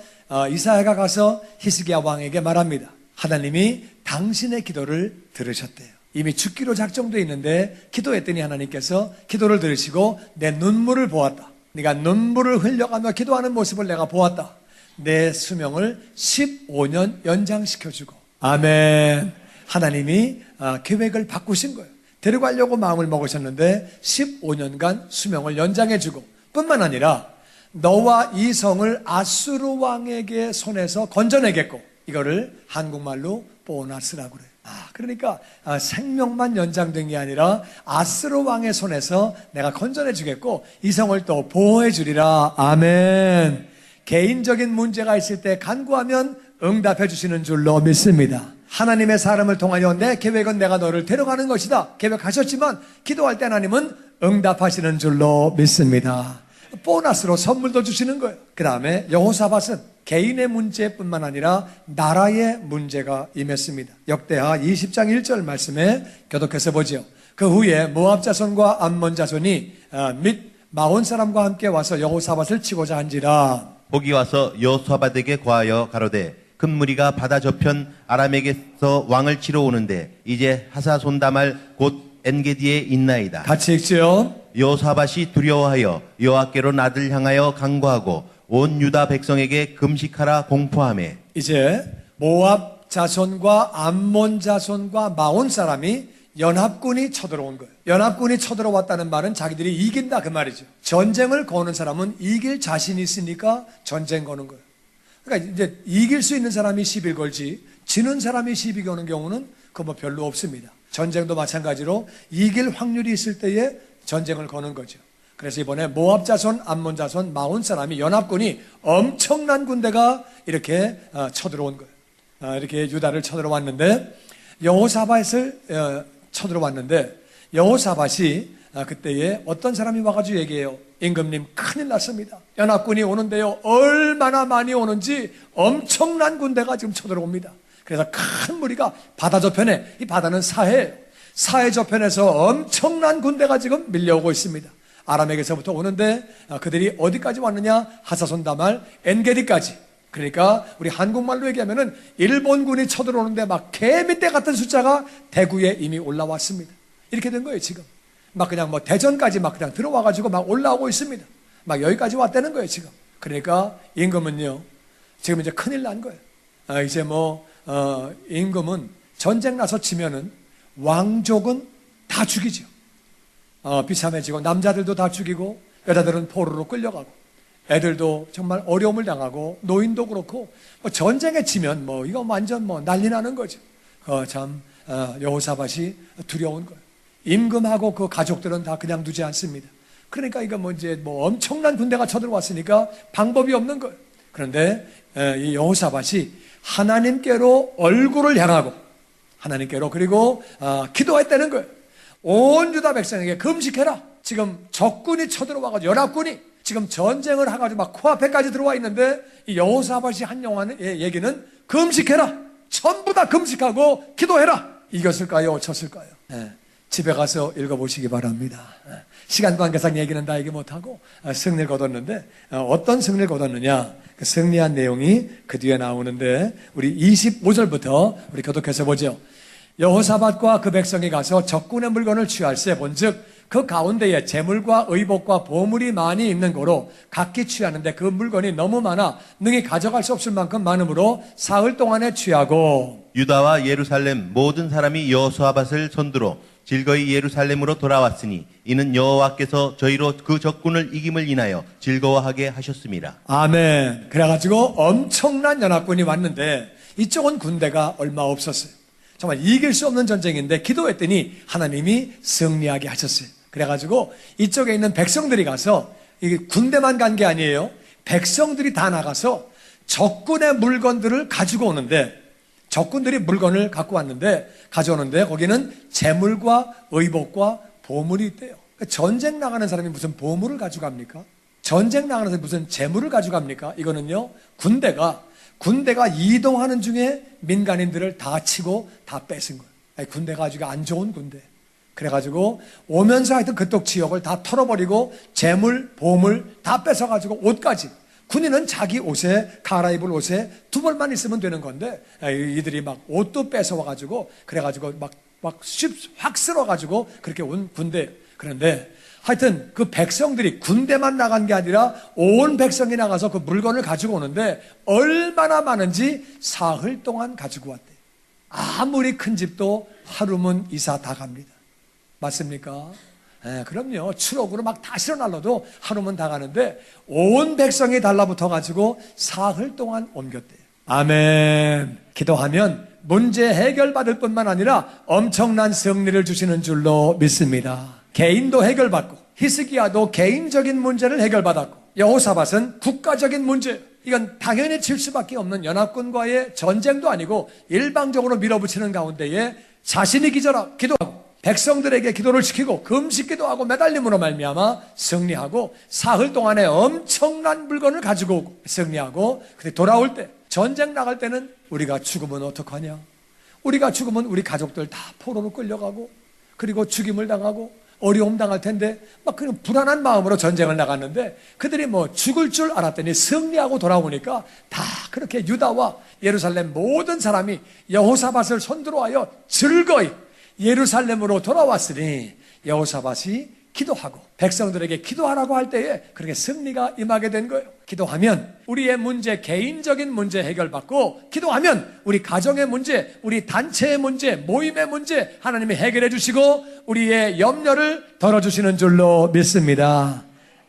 이사야가 가서 히스기야 왕에게 말합니다. 하나님이 당신의 기도를 들으셨대요. 이미 죽기로 작정되어 있는데 기도했더니 하나님께서 기도를 들으시고 내 눈물을 보았다. 네가 눈물을 흘려가며 기도하는 모습을 내가 보았다. 내 수명을 15년 연장시켜주고. 아멘. 하나님이 계획을 바꾸신 거예요. 데려가려고 마음을 먹으셨는데 15년간 수명을 연장해주고 뿐만 아니라 너와 이 성을 아수르 왕에게 손에서 건져내겠고 이거를 한국말로 보너스라고 그래요. 그러니까 생명만 연장된 게 아니라 아수르 왕의 손에서 내가 건져내 주겠고 이 성을 또 보호해 주리라. 아멘. 개인적인 문제가 있을 때 간구하면 응답해 주시는 줄로 믿습니다. 하나님의 사람을 통하여 내 계획은 내가 너를 데려가는 것이다 계획하셨지만 기도할 때 하나님은 응답하시는 줄로 믿습니다. 보너스로 선물도 주시는 거예요. 그 다음에 여호사밧은 개인의 문제뿐만 아니라 나라의 문제가 임했습니다. 역대하 20장 1절 말씀에 교독해서 보죠. 그 후에 모압 자손과 암몬 자손이 및 마온 사람과 함께 와서 여호사밧을 치고자 한지라. 복이 와서 여호사밧에게 고하여 가로되 큰 무리가 바다 저편 아람에게서 왕을 치러 오는데 이제 하사손다말 곧 엔게디에 있나이다. 같이 읽죠. 여호사밧이 두려워하여 여호와께로 나를 향하여 간구하고 온 유다 백성에게 금식하라 공포하매. 이제 모압 자손과 암몬 자손과 마온 사람이 연합군이 쳐들어온 거예요. 연합군이 쳐들어왔다는 말은 자기들이 이긴다 그 말이죠. 전쟁을 거는 사람은 이길 자신이 있으니까 전쟁 거는 거예요. 그러니까 이제 이길 수 있는 사람이 시비를 걸지 지는 사람이 시비 거는 경우는 그거 별로 없습니다. 전쟁도 마찬가지로 이길 확률이 있을 때에 전쟁을 거는 거죠. 그래서 이번에 모압 자손, 암몬 자손, 마온 사람이 연합군이 엄청난 군대가 이렇게 쳐들어온 거예요. 이렇게 유다를 쳐들어왔는데 여호사밧을 쳐들어왔는데 여호사밧이 그때에 어떤 사람이 와가지고 얘기해요. 임금님 큰일 났습니다. 연합군이 오는데요. 얼마나 많이 오는지 엄청난 군대가 지금 쳐들어옵니다. 그래서 큰 무리가 바다 저편에, 이 바다는 사해예요. 사해 저편에서 엄청난 군대가 지금 밀려오고 있습니다. 아람에게서부터 오는데 그들이 어디까지 왔느냐? 하사손 다말 엔게디까지. 그러니까 우리 한국말로 얘기하면은 일본군이 쳐들어오는데 막 개미떼 같은 숫자가 대구에 이미 올라왔습니다. 이렇게 된 거예요, 지금. 막 그냥 뭐 대전까지 막 그냥 들어와가지고 막 올라오고 있습니다. 막 여기까지 왔다는 거예요, 지금. 그러니까 임금은요, 지금 이제 큰일 난 거예요. 이제 임금은 전쟁 나서 치면은 왕족은 다 죽이죠. 비참해지고 남자들도 다 죽이고 여자들은 포로로 끌려가고 애들도 정말 어려움을 당하고 노인도 그렇고 전쟁에 치면 이거 완전 난리 나는 거죠. 참 여호사밧이 두려운 거예요. 임금하고 그 가족들은 다 그냥 두지 않습니다. 그러니까 이거 이제 엄청난 군대가 쳐들어왔으니까 방법이 없는 거예요. 그런데 이 여호사밧이 하나님께로 얼굴을 향하고 하나님께로 그리고 기도했다는 거예요. 온 유다 백성에게 금식해라. 지금 적군이 쳐들어와가지고 연합군이 지금 전쟁을 해가지고 막 코앞에까지 들어와 있는데 이 여호사밧이 한 얘기는 금식해라. 전부 다 금식하고 기도해라. 이겼을까요? 졌을까요? 집에 가서 읽어보시기 바랍니다. 시간 관계상 얘기는 다 얘기 못하고 승리를 거뒀는데 어떤 승리를 거뒀느냐? 그 승리한 내용이 그 뒤에 나오는데 우리 25절부터 우리 교독해서 보죠. 여호사밧과 그 백성이 가서 적군의 물건을 취할세 본즉 그 가운데에 재물과 의복과 보물이 많이 있는 거로 각기 취하는데 그 물건이 너무 많아 능히 가져갈 수 없을 만큼 많으므로 사흘 동안에 취하고 유다와 예루살렘 모든 사람이 여호사밧을 손들어 즐거이 예루살렘으로 돌아왔으니 이는 여호와께서 저희로 그 적군을 이김을 인하여 즐거워하게 하셨습니다. 아멘. 그래가지고 엄청난 연합군이 왔는데 이쪽은 군대가 얼마 없었어요. 정말 이길 수 없는 전쟁인데 기도했더니 하나님이 승리하게 하셨어요. 그래가지고 이쪽에 있는 백성들이 가서 이게 군대만 간 게 아니에요. 백성들이 다 나가서 적군의 물건들을 가지고 오는데 적군들이 물건을 갖고 왔는데 가져오는데 거기는 재물과 의복과 보물이 있대요. 전쟁 나가는 사람이 무슨 보물을 가져갑니까? 전쟁 나가는 사람이 무슨 재물을 가져갑니까? 이거는요 군대가 이동하는 중에 민간인들을 다 치고 다 뺏은 거예요. 군대가 아주 안 좋은 군대. 그래가지고 오면서 하여튼 그쪽 지역을 다 털어버리고 재물, 보물 다 뺏어가지고 옷까지. 군인은 자기 옷에 갈아입을 옷에 두 벌만 있으면 되는 건데 이들이 막 옷도 뺏어와가지고 그래가지고 확 쓸어가지고 그렇게 온 군대. 그런데 하여튼 그 백성들이 군대만 나간 게 아니라 온 백성이 나가서 그 물건을 가지고 오는데 얼마나 많은지 사흘 동안 가지고 왔대. 아무리 큰 집도 하루면 이사 다 갑니다. 맞습니까? 그럼요. 추록으로 막 다 실어날라도 하루면 다 가는데 온 백성이 달라붙어 가지고 사흘 동안 옮겼대요. 아멘. 기도하면 문제 해결받을 뿐만 아니라 엄청난 승리를 주시는 줄로 믿습니다. 개인도 해결받고 히스기야도 개인적인 문제를 해결받았고 여호사밧은 국가적인 문제, 이건 당연히 칠 수밖에 없는 연합군과의 전쟁도 아니고 일방적으로 밀어붙이는 가운데에 자신이 기도하고 백성들에게 기도를 시키고 금식기도 하고 매달림으로 말미암아 승리하고 사흘 동안에 엄청난 물건을 가지고 오고 승리하고 근데 돌아올 때 전쟁 나갈 때는 우리가 죽으면 어떡하냐? 우리가 죽으면 우리 가족들 다 포로로 끌려가고 그리고 죽임을 당하고 어려움 당할 텐데 막 그런 불안한 마음으로 전쟁을 나갔는데 그들이 죽을 줄 알았더니 승리하고 돌아오니까 다 그렇게 유다와 예루살렘 모든 사람이 여호사밧을 손들어와요 즐거이 예루살렘으로 돌아왔으니 여호사밧이 기도하고 백성들에게 기도하라고 할 때에 그렇게 승리가 임하게 된 거예요. 기도하면 우리의 문제, 개인적인 문제 해결받고 기도하면 우리 가정의 문제, 우리 단체의 문제, 모임의 문제 하나님이 해결해 주시고 우리의 염려를 덜어주시는 줄로 믿습니다.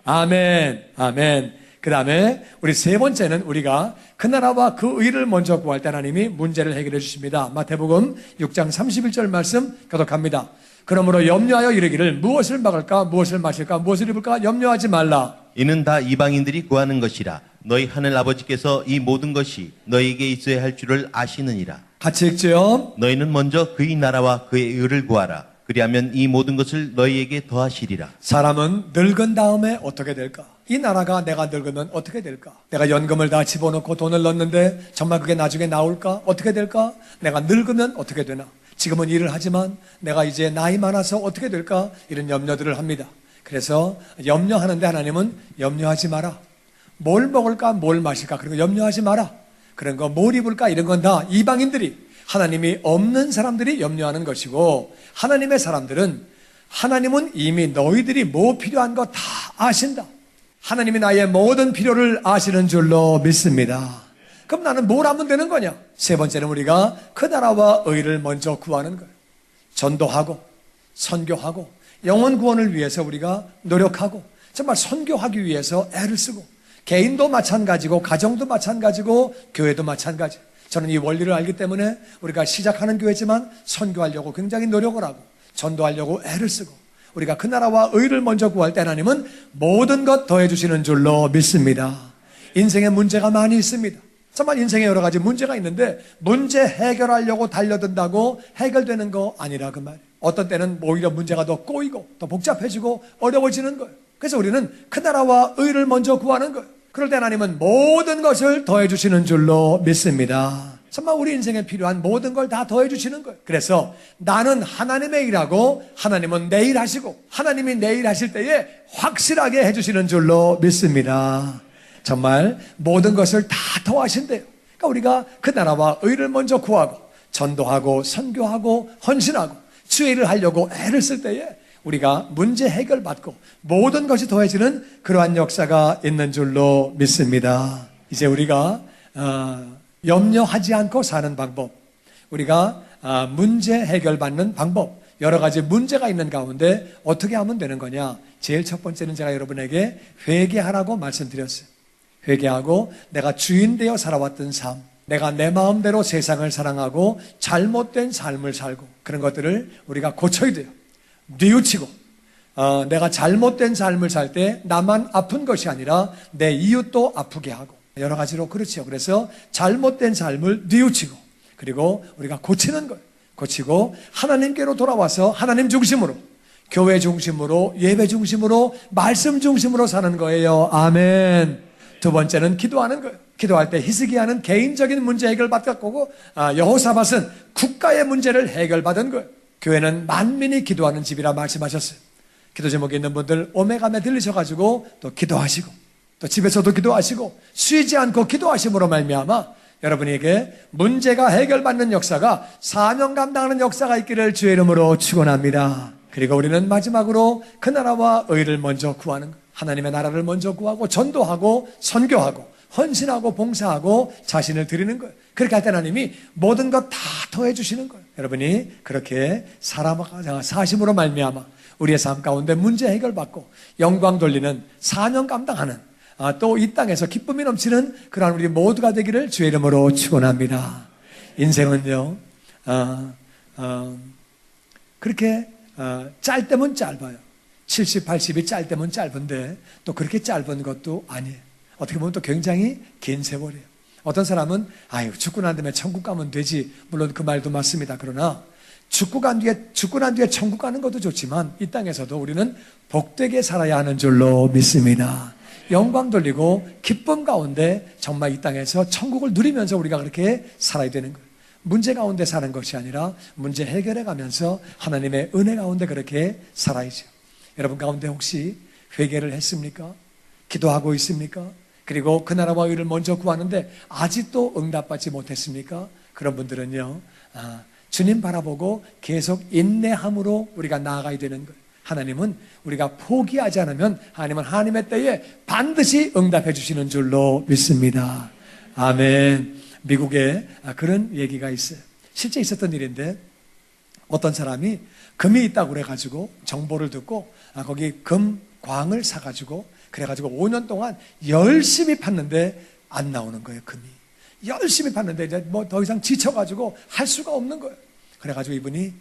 아멘, 아멘. 그 다음에 우리 세 번째는 우리가 그 나라와 그 의를 먼저 구할 때 하나님이 문제를 해결해 주십니다. 마태복음 6장 31절 말씀 교독합니다. 그러므로 염려하여 이르기를 무엇을 먹을까 무엇을 마실까 무엇을 입을까 염려하지 말라. 이는 다 이방인들이 구하는 것이라. 너희 하늘 아버지께서 이 모든 것이 너희에게 있어야 할 줄을 아시느니라. 같이 읽죠. 너희는 먼저 그의 나라와 그의 의를 구하라. 그리하면 이 모든 것을 너희에게 더하시리라. 사람은 늙은 다음에 어떻게 될까? 이 나라가 내가 늙으면 어떻게 될까? 내가 연금을 다 집어넣고 돈을 넣었는데 정말 그게 나중에 나올까? 어떻게 될까? 내가 늙으면 어떻게 되나? 지금은 일을 하지만 내가 이제 나이 많아서 어떻게 될까? 이런 염려들을 합니다. 그래서 염려하는데 하나님은 염려하지 마라. 뭘 먹을까? 뭘 마실까? 그런 거 염려하지 마라. 그런 거 뭘 입을까? 이런 건 다 이방인들이, 하나님이 없는 사람들이 염려하는 것이고, 하나님의 사람들은 하나님은 이미 너희들이 뭐 필요한 거 다 아신다. 하나님이 나의 모든 필요를 아시는 줄로 믿습니다. 그럼 나는 뭘 하면 되는 거냐? 세 번째는 우리가 그 나라와 의를 먼저 구하는 거예요. 전도하고 선교하고 영혼 구원을 위해서 우리가 노력하고 정말 선교하기 위해서 애를 쓰고, 개인도 마찬가지고 가정도 마찬가지고 교회도 마찬가지. 저는 이 원리를 알기 때문에 우리가 시작하는 교회지만 선교하려고 굉장히 노력을 하고 전도하려고 애를 쓰고, 우리가 그 나라와 의를 먼저 구할 때 하나님은 모든 것 더해 주시는 줄로 믿습니다. 인생에 문제가 많이 있습니다. 정말 인생에 여러 가지 문제가 있는데 문제 해결하려고 달려든다고 해결되는 거 아니라 그 말이에요. 어떤 때는 오히려 문제가 더 꼬이고 더 복잡해지고 어려워지는 거예요. 그래서 우리는 그 나라와 의를 먼저 구하는 거예요. 그럴 때 하나님은 모든 것을 더해 주시는 줄로 믿습니다. 정말 우리 인생에 필요한 모든 걸 다 더해 주시는 거예요. 그래서 나는 하나님의 일하고 하나님은 내 일 하시고, 하나님이 내 일 하실 때에 확실하게 해주시는 줄로 믿습니다. 정말 모든 것을 다 더하신대요. 그러니까 우리가 그 나라와 의를 먼저 구하고 전도하고 선교하고 헌신하고 주의 일을 하려고 애를 쓸 때에 우리가 문제 해결받고 모든 것이 더해지는 그러한 역사가 있는 줄로 믿습니다. 이제 우리가 염려하지 않고 사는 방법, 우리가 문제 해결받는 방법, 여러 가지 문제가 있는 가운데 어떻게 하면 되는 거냐? 제일 첫 번째는 제가 여러분에게 회개하라고 말씀드렸어요. 회개하고 내가 주인 되어 살아왔던 삶, 내가 내 마음대로 세상을 사랑하고 잘못된 삶을 살고 그런 것들을 우리가 고쳐야 돼요. 뉘우치고 내가 잘못된 삶을 살 때 나만 아픈 것이 아니라 내 이웃도 아프게 하고 여러 가지로 그렇죠. 그래서 잘못된 삶을 뉘우치고 그리고 우리가 고치는 거예요. 고치고 하나님께로 돌아와서 하나님 중심으로, 교회 중심으로, 예배 중심으로, 말씀 중심으로 사는 거예요. 아멘. 두 번째는 기도하는 거예요. 기도할 때 히스기야는 개인적인 문제 해결 받았고 여호사밧은 국가의 문제를 해결받은 거예요. 교회는 만민이 기도하는 집이라 말씀하셨어요. 기도 제목에 있는 분들 오메가메 들리셔가지고 또 기도하시고 또 집에서도 기도하시고 쉬지 않고 기도하심으로 말미암아 여러분에게 문제가 해결받는 역사가, 사명 감당하는 역사가 있기를 주의 이름으로 축원합니다. 그리고 우리는 마지막으로 그 나라와 의를 먼저 구하는 거예요. 하나님의 나라를 먼저 구하고 전도하고 선교하고 헌신하고 봉사하고 자신을 드리는 거예요. 그렇게 할 때 하나님이 모든 것 다 더해 주시는 거예요. 여러분이 그렇게 사심으로 말미암아 우리의 삶 가운데 문제 해결받고 영광 돌리는, 사명 감당하는, 또 이 땅에서 기쁨이 넘치는 그러한 우리 모두가 되기를 주의 이름으로 축원합니다. 인생은요 그렇게 짧다면 짧아요. 70, 80이 짧다면 짧은데 또 그렇게 짧은 것도 아니에요. 어떻게 보면 또 굉장히 긴 세월이에요. 어떤 사람은 아유 죽고 난 다음에 천국 가면 되지, 물론 그 말도 맞습니다. 그러나 죽고 난 뒤에 천국 가는 것도 좋지만 이 땅에서도 우리는 복되게 살아야 하는 줄로 믿습니다. 영광 돌리고 기쁨 가운데 정말 이 땅에서 천국을 누리면서 우리가 그렇게 살아야 되는 거예요. 문제 가운데 사는 것이 아니라 문제 해결해 가면서 하나님의 은혜 가운데 그렇게 살아야죠. 여러분 가운데 혹시 회개를 했습니까? 기도하고 있습니까? 그리고 그 나라와 의를 먼저 구하는데 아직도 응답받지 못했습니까? 그런 분들은요 주님 바라보고 계속 인내함으로 우리가 나아가야 되는 거예요. 하나님은 우리가 포기하지 않으면 하나님은 하나님의 때에 반드시 응답해 주시는 줄로 믿습니다. 아멘. 미국에 그런 얘기가 있어요. 실제 있었던 일인데 어떤 사람이 금이 있다고 그래가지고 정보를 듣고 거기 금광을 사가지고 그래가지고 5년 동안 열심히 팠는데 안 나오는 거예요. 금이 열심히 팠는데 이제 뭐 더 이상 지쳐가지고 할 수가 없는 거예요. 그래가지고 이분이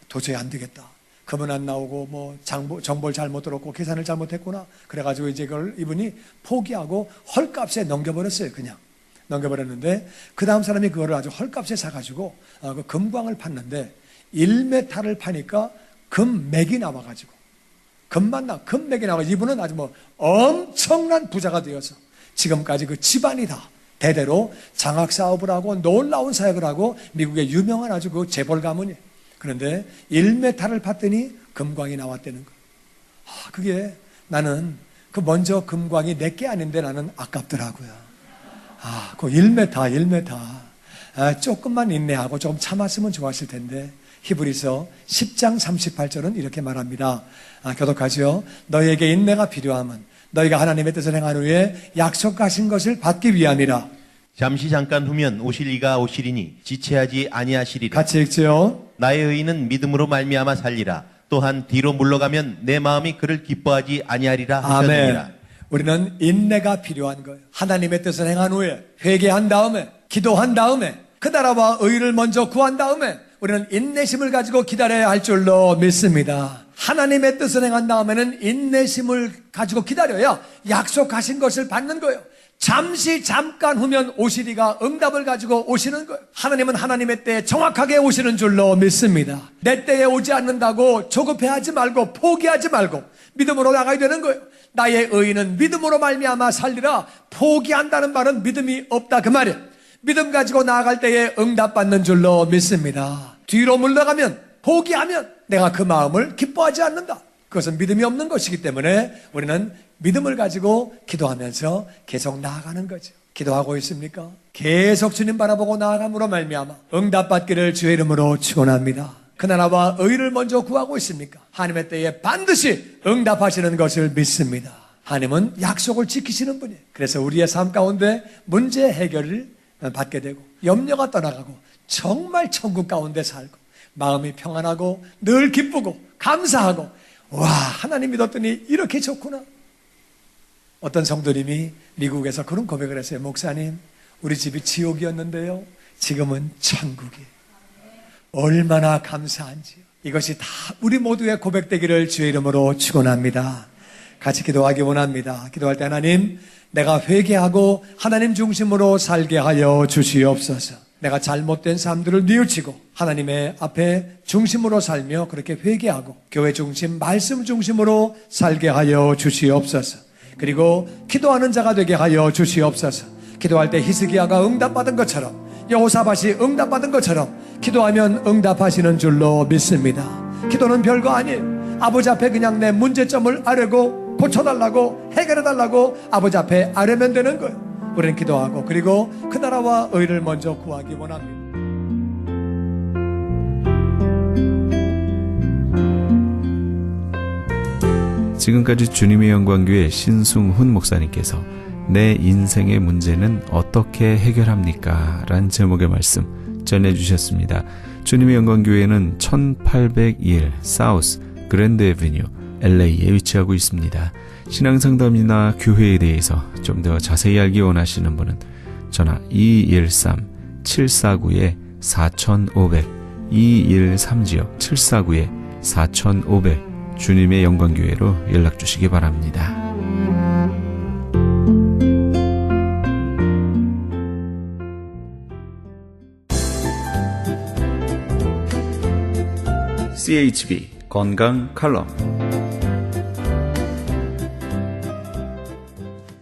도저히 안 되겠다, 금은 안 나오고 뭐 정보를 잘못 들었고 계산을 잘못했구나. 그래가지고 이제 그걸 이분이 포기하고 헐값에 넘겨버렸어요. 그냥 넘겨버렸는데 그 다음 사람이 그거를 아주 헐값에 사가지고 그 금광을 팠는데 1m를 파니까 금맥이 나와가지고 금맥이 나와가지고 이분은 아주 뭐 엄청난 부자가 되어서 지금까지 그 집안이 다 대대로 장학 사업을 하고 놀라운 사역을 하고 미국의 유명한 아주 그 재벌 가문이에요. 그런데 1m를 팠더니 금광이 나왔다는 거예요. 그게 나는 그 먼저 금광이 내게 아닌데 나는 아깝더라고요. 그 1m. 조금만 인내하고 조금 참았으면 좋았을 텐데. 히브리서 10장 38절은 이렇게 말합니다. 교독하죠. 너희에게 인내가 필요함은 너희가 하나님의 뜻을 행한 후에 약속하신 것을 받기 위함이라. 잠시 잠깐 후면 오실 이가 오시리니 지체하지 아니하시리라. 같이 읽죠. 나의 의인은 믿음으로 말미암아 살리라. 또한 뒤로 물러가면 내 마음이 그를 기뻐하지 아니하리라 하셨느니라. 아멘. 우리는 인내가 필요한 거예요. 하나님의 뜻을 행한 후에 회개한 다음에 기도한 다음에 그 나라와 의를 먼저 구한 다음에 우리는 인내심을 가지고 기다려야 할 줄로 믿습니다. 하나님의 뜻을 행한 다음에는 인내심을 가지고 기다려야 약속하신 것을 받는 거예요. 잠시 잠깐 후면 오시리가 응답을 가지고 오시는 거예요. 하나님은 하나님의 때에 정확하게 오시는 줄로 믿습니다. 내 때에 오지 않는다고 조급해하지 말고 포기하지 말고 믿음으로 나가야 되는 거예요. 나의 의인은 믿음으로 말미암아 살리라. 포기한다는 말은 믿음이 없다 그 말이에요. 믿음 가지고 나아갈 때에 응답받는 줄로 믿습니다. 뒤로 물러가면 포기하면 내가 그 마음을 기뻐하지 않는다. 그것은 믿음이 없는 것이기 때문에 우리는 믿음을 가지고 기도하면서 계속 나아가는 거죠. 기도하고 있습니까? 계속 주님 바라보고 나아감으로 말미암아 응답받기를 주의 이름으로 축원합니다. 그 나라와 의를 먼저 구하고 있습니까? 하나님의 때에 반드시 응답하시는 것을 믿습니다. 하나님은 약속을 지키시는 분이에요. 그래서 우리의 삶 가운데 문제 해결을 받게 되고 염려가 떠나가고 정말 천국 가운데 살고 마음이 평안하고 늘 기쁘고 감사하고 와 하나님 믿었더니 이렇게 좋구나. 어떤 성도님이 미국에서 그런 고백을 했어요. 목사님 우리 집이 지옥이었는데요 지금은 천국이에요. 얼마나 감사한지요. 이것이 다 우리 모두의 고백되기를 주의 이름으로 축원합니다. 같이 기도하기 원합니다. 기도할 때 하나님 내가 회개하고 하나님 중심으로 살게 하여 주시옵소서. 내가 잘못된 삶들을 뉘우치고 하나님의 앞에 중심으로 살며 그렇게 회개하고 교회 중심, 말씀 중심으로 살게 하여 주시옵소서. 그리고 기도하는 자가 되게 하여 주시옵소서. 기도할 때 히스기야가 응답받은 것처럼 여호사밧이 응답받은 것처럼 기도하면 응답하시는 줄로 믿습니다. 기도는 별거 아니에요. 아버지 앞에 그냥 내 문제점을 아뢰고 고쳐달라고 해결해달라고 아버지 앞에 아뢰면 되는 거예요. 우리는 기도하고 그리고 그 나라와 의를 먼저 구하기 원합니다. 지금까지 주님의 영광교회 신승훈 목사님께서 내 인생의 문제는 어떻게 해결합니까? 라는 제목의 말씀 전해주셨습니다. 주님의 영광교회는 1801 사우스 그랜드 애비뉴 LA에 위치하고 있습니다. 신앙상담이나 교회에 대해서 좀 더 자세히 알기 원하시는 분은 전화 213-749-4500 213-749-4500 주님의 영광교회로 연락주시기 바랍니다. CHB 건강 칼럼.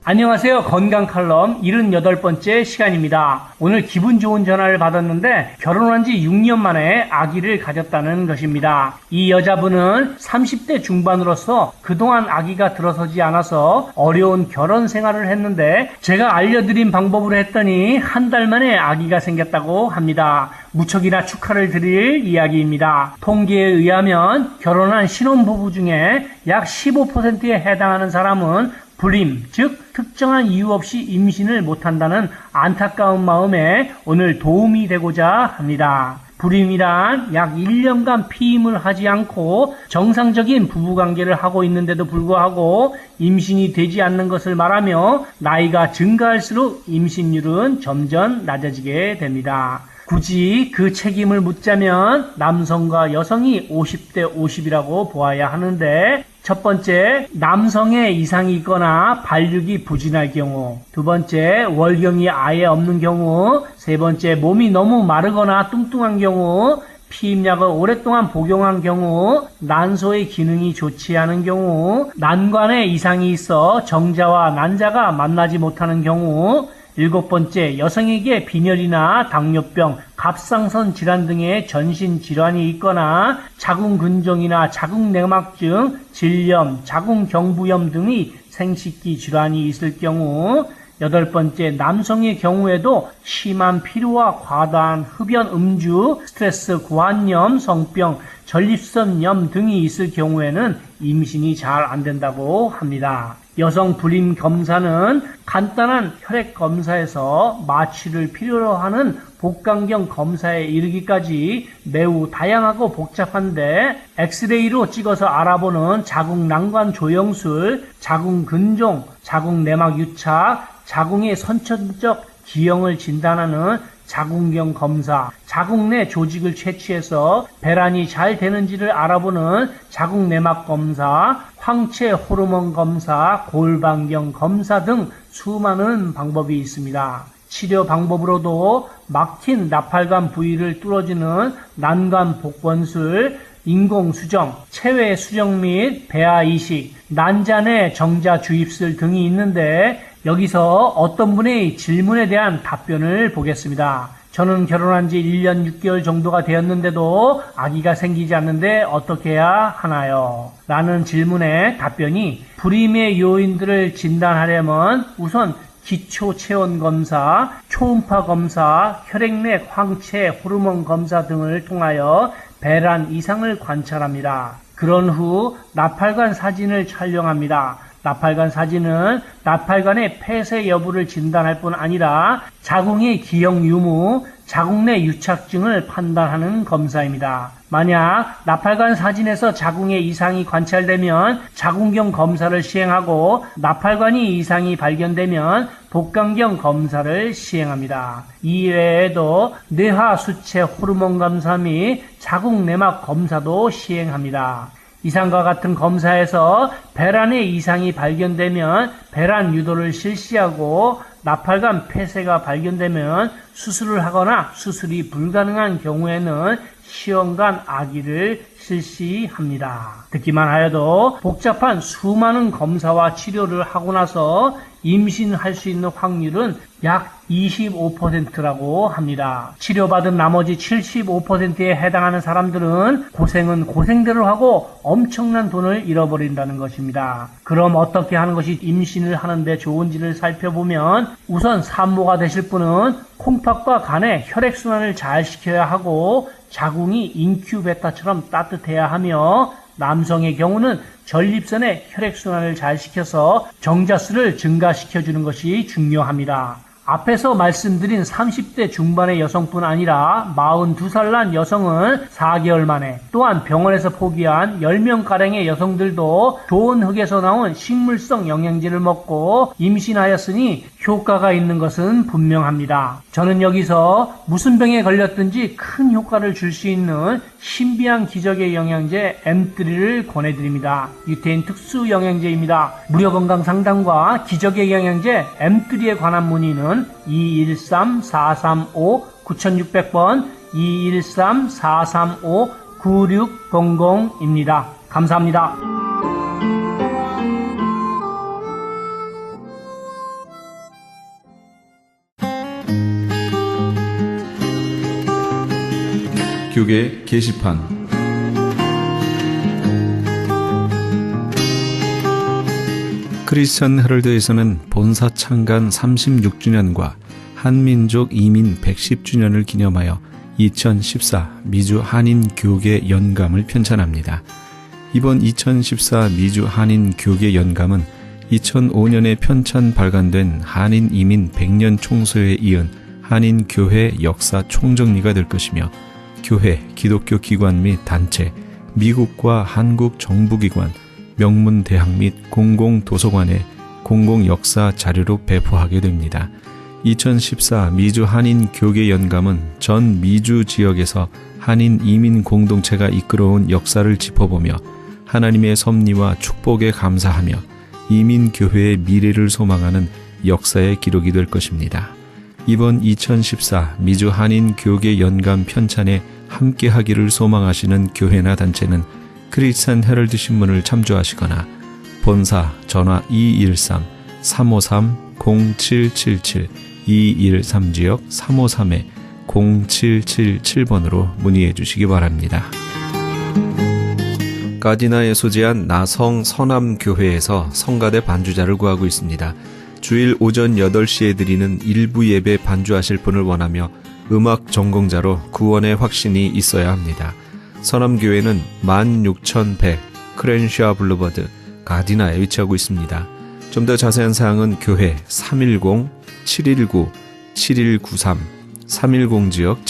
안녕하세요. 건강 칼럼 78번째 시간입니다. 오늘 기분 좋은 전화를 받았는데 결혼한 지 6년 만에 아기를 가졌다는 것입니다. 이 여자분은 30대 중반으로서 그동안 아기가 들어서지 않아서 어려운 결혼 생활을 했는데 제가 알려드린 방법으로 했더니 한 달 만에 아기가 생겼다고 합니다. 무척이나 축하를 드릴 이야기입니다. 통계에 의하면 결혼한 신혼부부 중에 약 15%에 해당하는 사람은 불임, 즉 특정한 이유 없이 임신을 못한다는 안타까운 마음에 오늘 도움이 되고자 합니다. 불임이란 약 1년간 피임을 하지 않고 정상적인 부부관계를 하고 있는데도 불구하고 임신이 되지 않는 것을 말하며 나이가 증가할수록 임신율은 점점 낮아지게 됩니다. 굳이 그 책임을 묻자면 남성과 여성이 50대 50이라고 보아야 하는데 첫 번째, 남성의 이상이 있거나 발육이 부진할 경우. 두 번째, 월경이 아예 없는 경우. 세 번째, 몸이 너무 마르거나 뚱뚱한 경우. 피임약을 오랫동안 복용한 경우, 난소의 기능이 좋지 않은 경우, 난관에 이상이 있어 정자와 난자가 만나지 못하는 경우, 일곱 번째, 여성에게 빈혈이나 당뇨병, 갑상선 질환 등의 전신 질환이 있거나 자궁근종이나 자궁내막증, 질염, 자궁경부염 등의 생식기 질환이 있을 경우, 여덟 번째, 남성의 경우에도 심한 피로와 과다한 흡연 음주, 스트레스 고환염, 성병, 전립선염 등이 있을 경우에는 임신이 잘 안 된다고 합니다. 여성 불임 검사는 간단한 혈액 검사에서 마취를 필요로 하는 복강경 검사에 이르기까지 매우 다양하고 복잡한데, 엑스레이로 찍어서 알아보는 자궁난관 조영술, 자궁근종, 자궁내막 유착, 자궁의 선천적 기형을 진단하는 자궁경 검사, 자궁 내 조직을 채취해서 배란이 잘 되는지를 알아보는 자궁내막 검사, 황체 호르몬 검사, 골반경 검사 등 수많은 방법이 있습니다. 치료 방법으로도 막힌 나팔관 부위를 뚫어주는 난관 복원술, 인공수정, 체외 수정 및 배아 이식, 난자 내 정자 주입술 등이 있는데, 여기서 어떤 분의 질문에 대한 답변을 보겠습니다. 저는 결혼한 지 1년 6개월 정도가 되었는데도 아기가 생기지 않는데 어떻게 해야 하나요? 라는 질문에 답변이, 불임의 요인들을 진단하려면 우선 기초 체온 검사, 초음파 검사, 혈액내 황체 호르몬 검사 등을 통하여 배란 이상을 관찰합니다. 그런 후 나팔관 사진을 촬영합니다. 나팔관 사진은 나팔관의 폐쇄 여부를 진단할 뿐 아니라 자궁의 기형 유무, 자궁 내 유착증을 판단하는 검사입니다. 만약 나팔관 사진에서 자궁의 이상이 관찰되면 자궁경 검사를 시행하고, 나팔관이 이상이 발견되면 복강경 검사를 시행합니다. 이외에도 뇌하 수체 호르몬 검사 및 자궁내막 검사도 시행합니다. 이상과 같은 검사에서 배란에 이상이 발견되면 배란 유도를 실시하고, 나팔관 폐쇄가 발견되면 수술을 하거나 수술이 불가능한 경우에는 시험관 아기를 실시합니다. 듣기만 하여도 복잡한 수많은 검사와 치료를 하고 나서 임신할 수 있는 확률은 약 25%라고 합니다. 치료받은 나머지 75%에 해당하는 사람들은 고생은 고생대로 하고 엄청난 돈을 잃어버린다는 것입니다. 그럼 어떻게 하는 것이 임신을 하는데 좋은지를 살펴보면, 우선 산모가 되실 분은 콩팥과 간의 혈액순환을 잘 시켜야 하고, 자궁이 인큐베타처럼 따뜻해야 하며, 남성의 경우는 전립선의 혈액순환을 잘 시켜서 정자수를 증가시켜주는 것이 중요합니다. 앞에서 말씀드린 30대 중반의 여성뿐 아니라 42살 난 여성은 4개월 만에, 또한 병원에서 포기한 10명가량의 여성들도 좋은 흙에서 나온 식물성 영양제를 먹고 임신하였으니 효과가 있는 것은 분명합니다. 저는 여기서 무슨 병에 걸렸든지 큰 효과를 줄 수 있는 신비한 기적의 영양제 M3를 권해드립니다. 유태인 특수 영양제입니다. 무료 건강 상담과 기적의 영양제 M3에 관한 문의는 213-435-9600번, 213-435-9600입니다. 감사합니다. 교계 게시판. 크리스천 헤럴드에서는 본사 창간 36주년과 한민족 이민 110주년을 기념하여 2014 미주 한인 교계 연감을 편찬합니다. 이번 2014 미주 한인 교계 연감은 2005년에 편찬 발간된 한인 이민 100년 총소에 이은 한인 교회 역사 총정리가 될 것이며, 교회, 기독교 기관 및 단체, 미국과 한국 정부기관, 명문대학 및 공공도서관에 공공역사 자료로 배포하게 됩니다. 2014 미주 한인 교계 연감은 전 미주 지역에서 한인 이민 공동체가 이끌어온 역사를 짚어보며 하나님의 섭리와 축복에 감사하며 이민교회의 미래를 소망하는 역사의 기록이 될 것입니다. 이번 2014 미주 한인교계 연감 편찬에 함께하기를 소망하시는 교회나 단체는 크리스찬 헤럴드 신문을 참조하시거나 본사 전화 213-353-0777 213지역 353-0777번으로 문의해 주시기 바랍니다. 가디나에 소재한 나성 서남교회에서 성가대 반주자를 구하고 있습니다. 주일 오전 8시에 드리는 일부 예배 반주하실 분을 원하며 음악 전공자로 구원의 확신이 있어야 합니다. 서남교회는 16100 크렌샤 블루버드 가디나에 위치하고 있습니다. 좀 더 자세한 사항은 교회 310-719-7193 310지역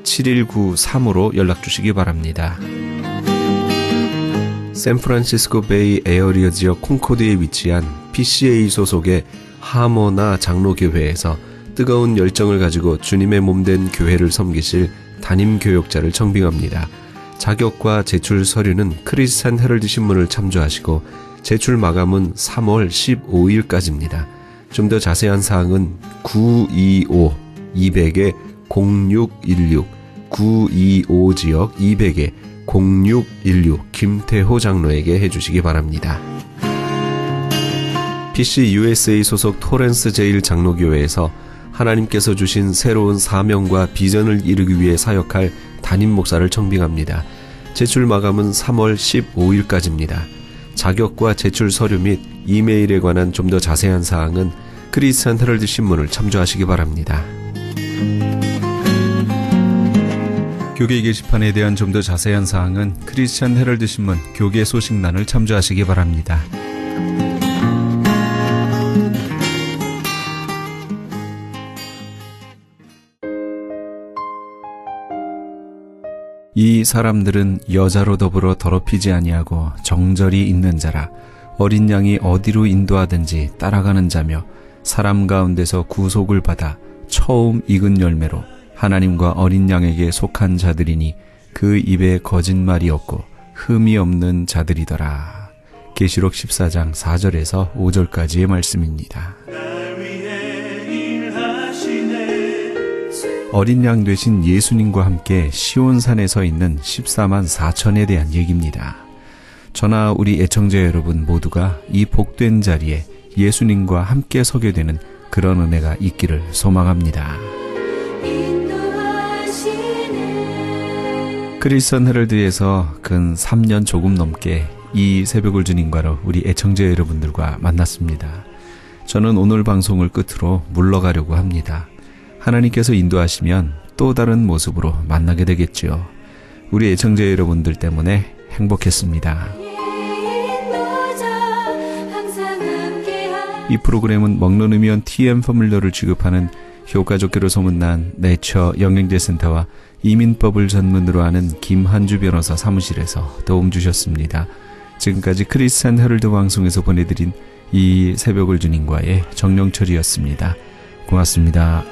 719-7193으로 연락주시기 바랍니다. 샌프란시스코 베이 에어리어 지역 콩코드에 위치한 PCA 소속의 하모나 장로교회에서 뜨거운 열정을 가지고 주님의 몸된 교회를 섬기실 담임교역자를 청빙합니다. 자격과 제출 서류는 크리스찬 헤럴드 신문을 참조하시고 제출 마감은 3월 15일까지입니다. 좀 더 자세한 사항은 925-200-0616 925지역 200-0616 김태호 장로에게 해주시기 바랍니다. PC USA 소속 토렌스 제일 장로교회에서 하나님께서 주신 새로운 사명과 비전을 이루기 위해 사역할 담임 목사를 청빙합니다. 제출 마감은 3월 15일까지입니다. 자격과 제출 서류 및 이메일에 관한 좀 더 자세한 사항은 크리스찬 헤럴드 신문을 참조하시기 바랍니다. 교계 게시판에 대한 좀 더 자세한 사항은 크리스찬 헤럴드 신문 교계 소식란을 참조하시기 바랍니다. 이 사람들은 여자로 더불어 더럽히지 아니하고 정절이 있는 자라 어린 양이 어디로 인도하든지 따라가는 자며 사람 가운데서 구속을 받아 처음 익은 열매로 하나님과 어린 양에게 속한 자들이니 그 입에 거짓말이 없고 흠이 없는 자들이더라. 계시록 14장 4절에서 5절까지의 말씀입니다. 어린 양 되신 예수님과 함께 시온산에 서 있는 14만 4천에 대한 얘기입니다. 저나 우리 애청자 여러분 모두가 이 복된 자리에 예수님과 함께 서게 되는 그런 은혜가 있기를 소망합니다. 크리스천 헤럴드에서 근 3년 조금 넘게 이 새벽을 주님과로 우리 애청자 여러분들과 만났습니다. 저는 오늘 방송을 끝으로 물러가려고 합니다. 하나님께서 인도하시면 또 다른 모습으로 만나게 되겠지요. 우리 애청자 여러분들 때문에 행복했습니다. 이 프로그램은 먹는 의미원 TM 포뮬러를 취급하는 효과 좋기로 소문난 내처 영양제센터와 이민법을 전문으로 하는 김한주 변호사 사무실에서 도움 주셨습니다. 지금까지 크리스찬 헤럴드 방송에서 보내드린 이 새벽을 주님과의 정령철이었습니다. 고맙습니다.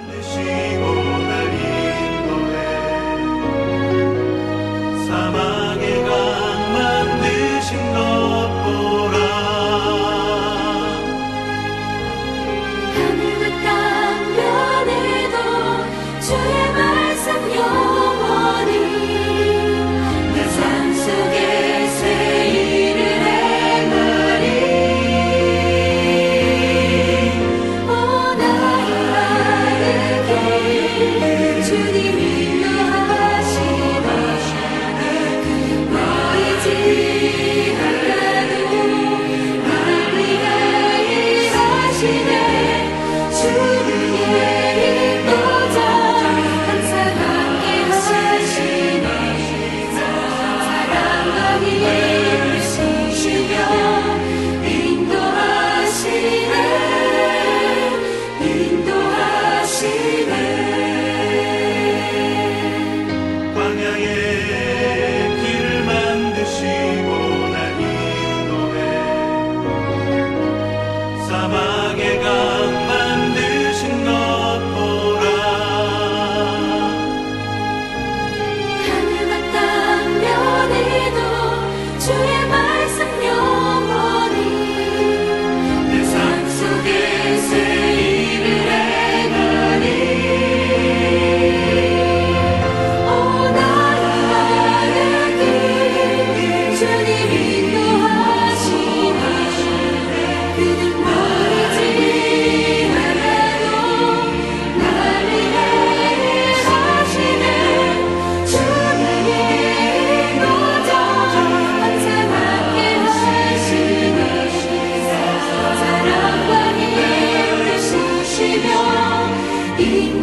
이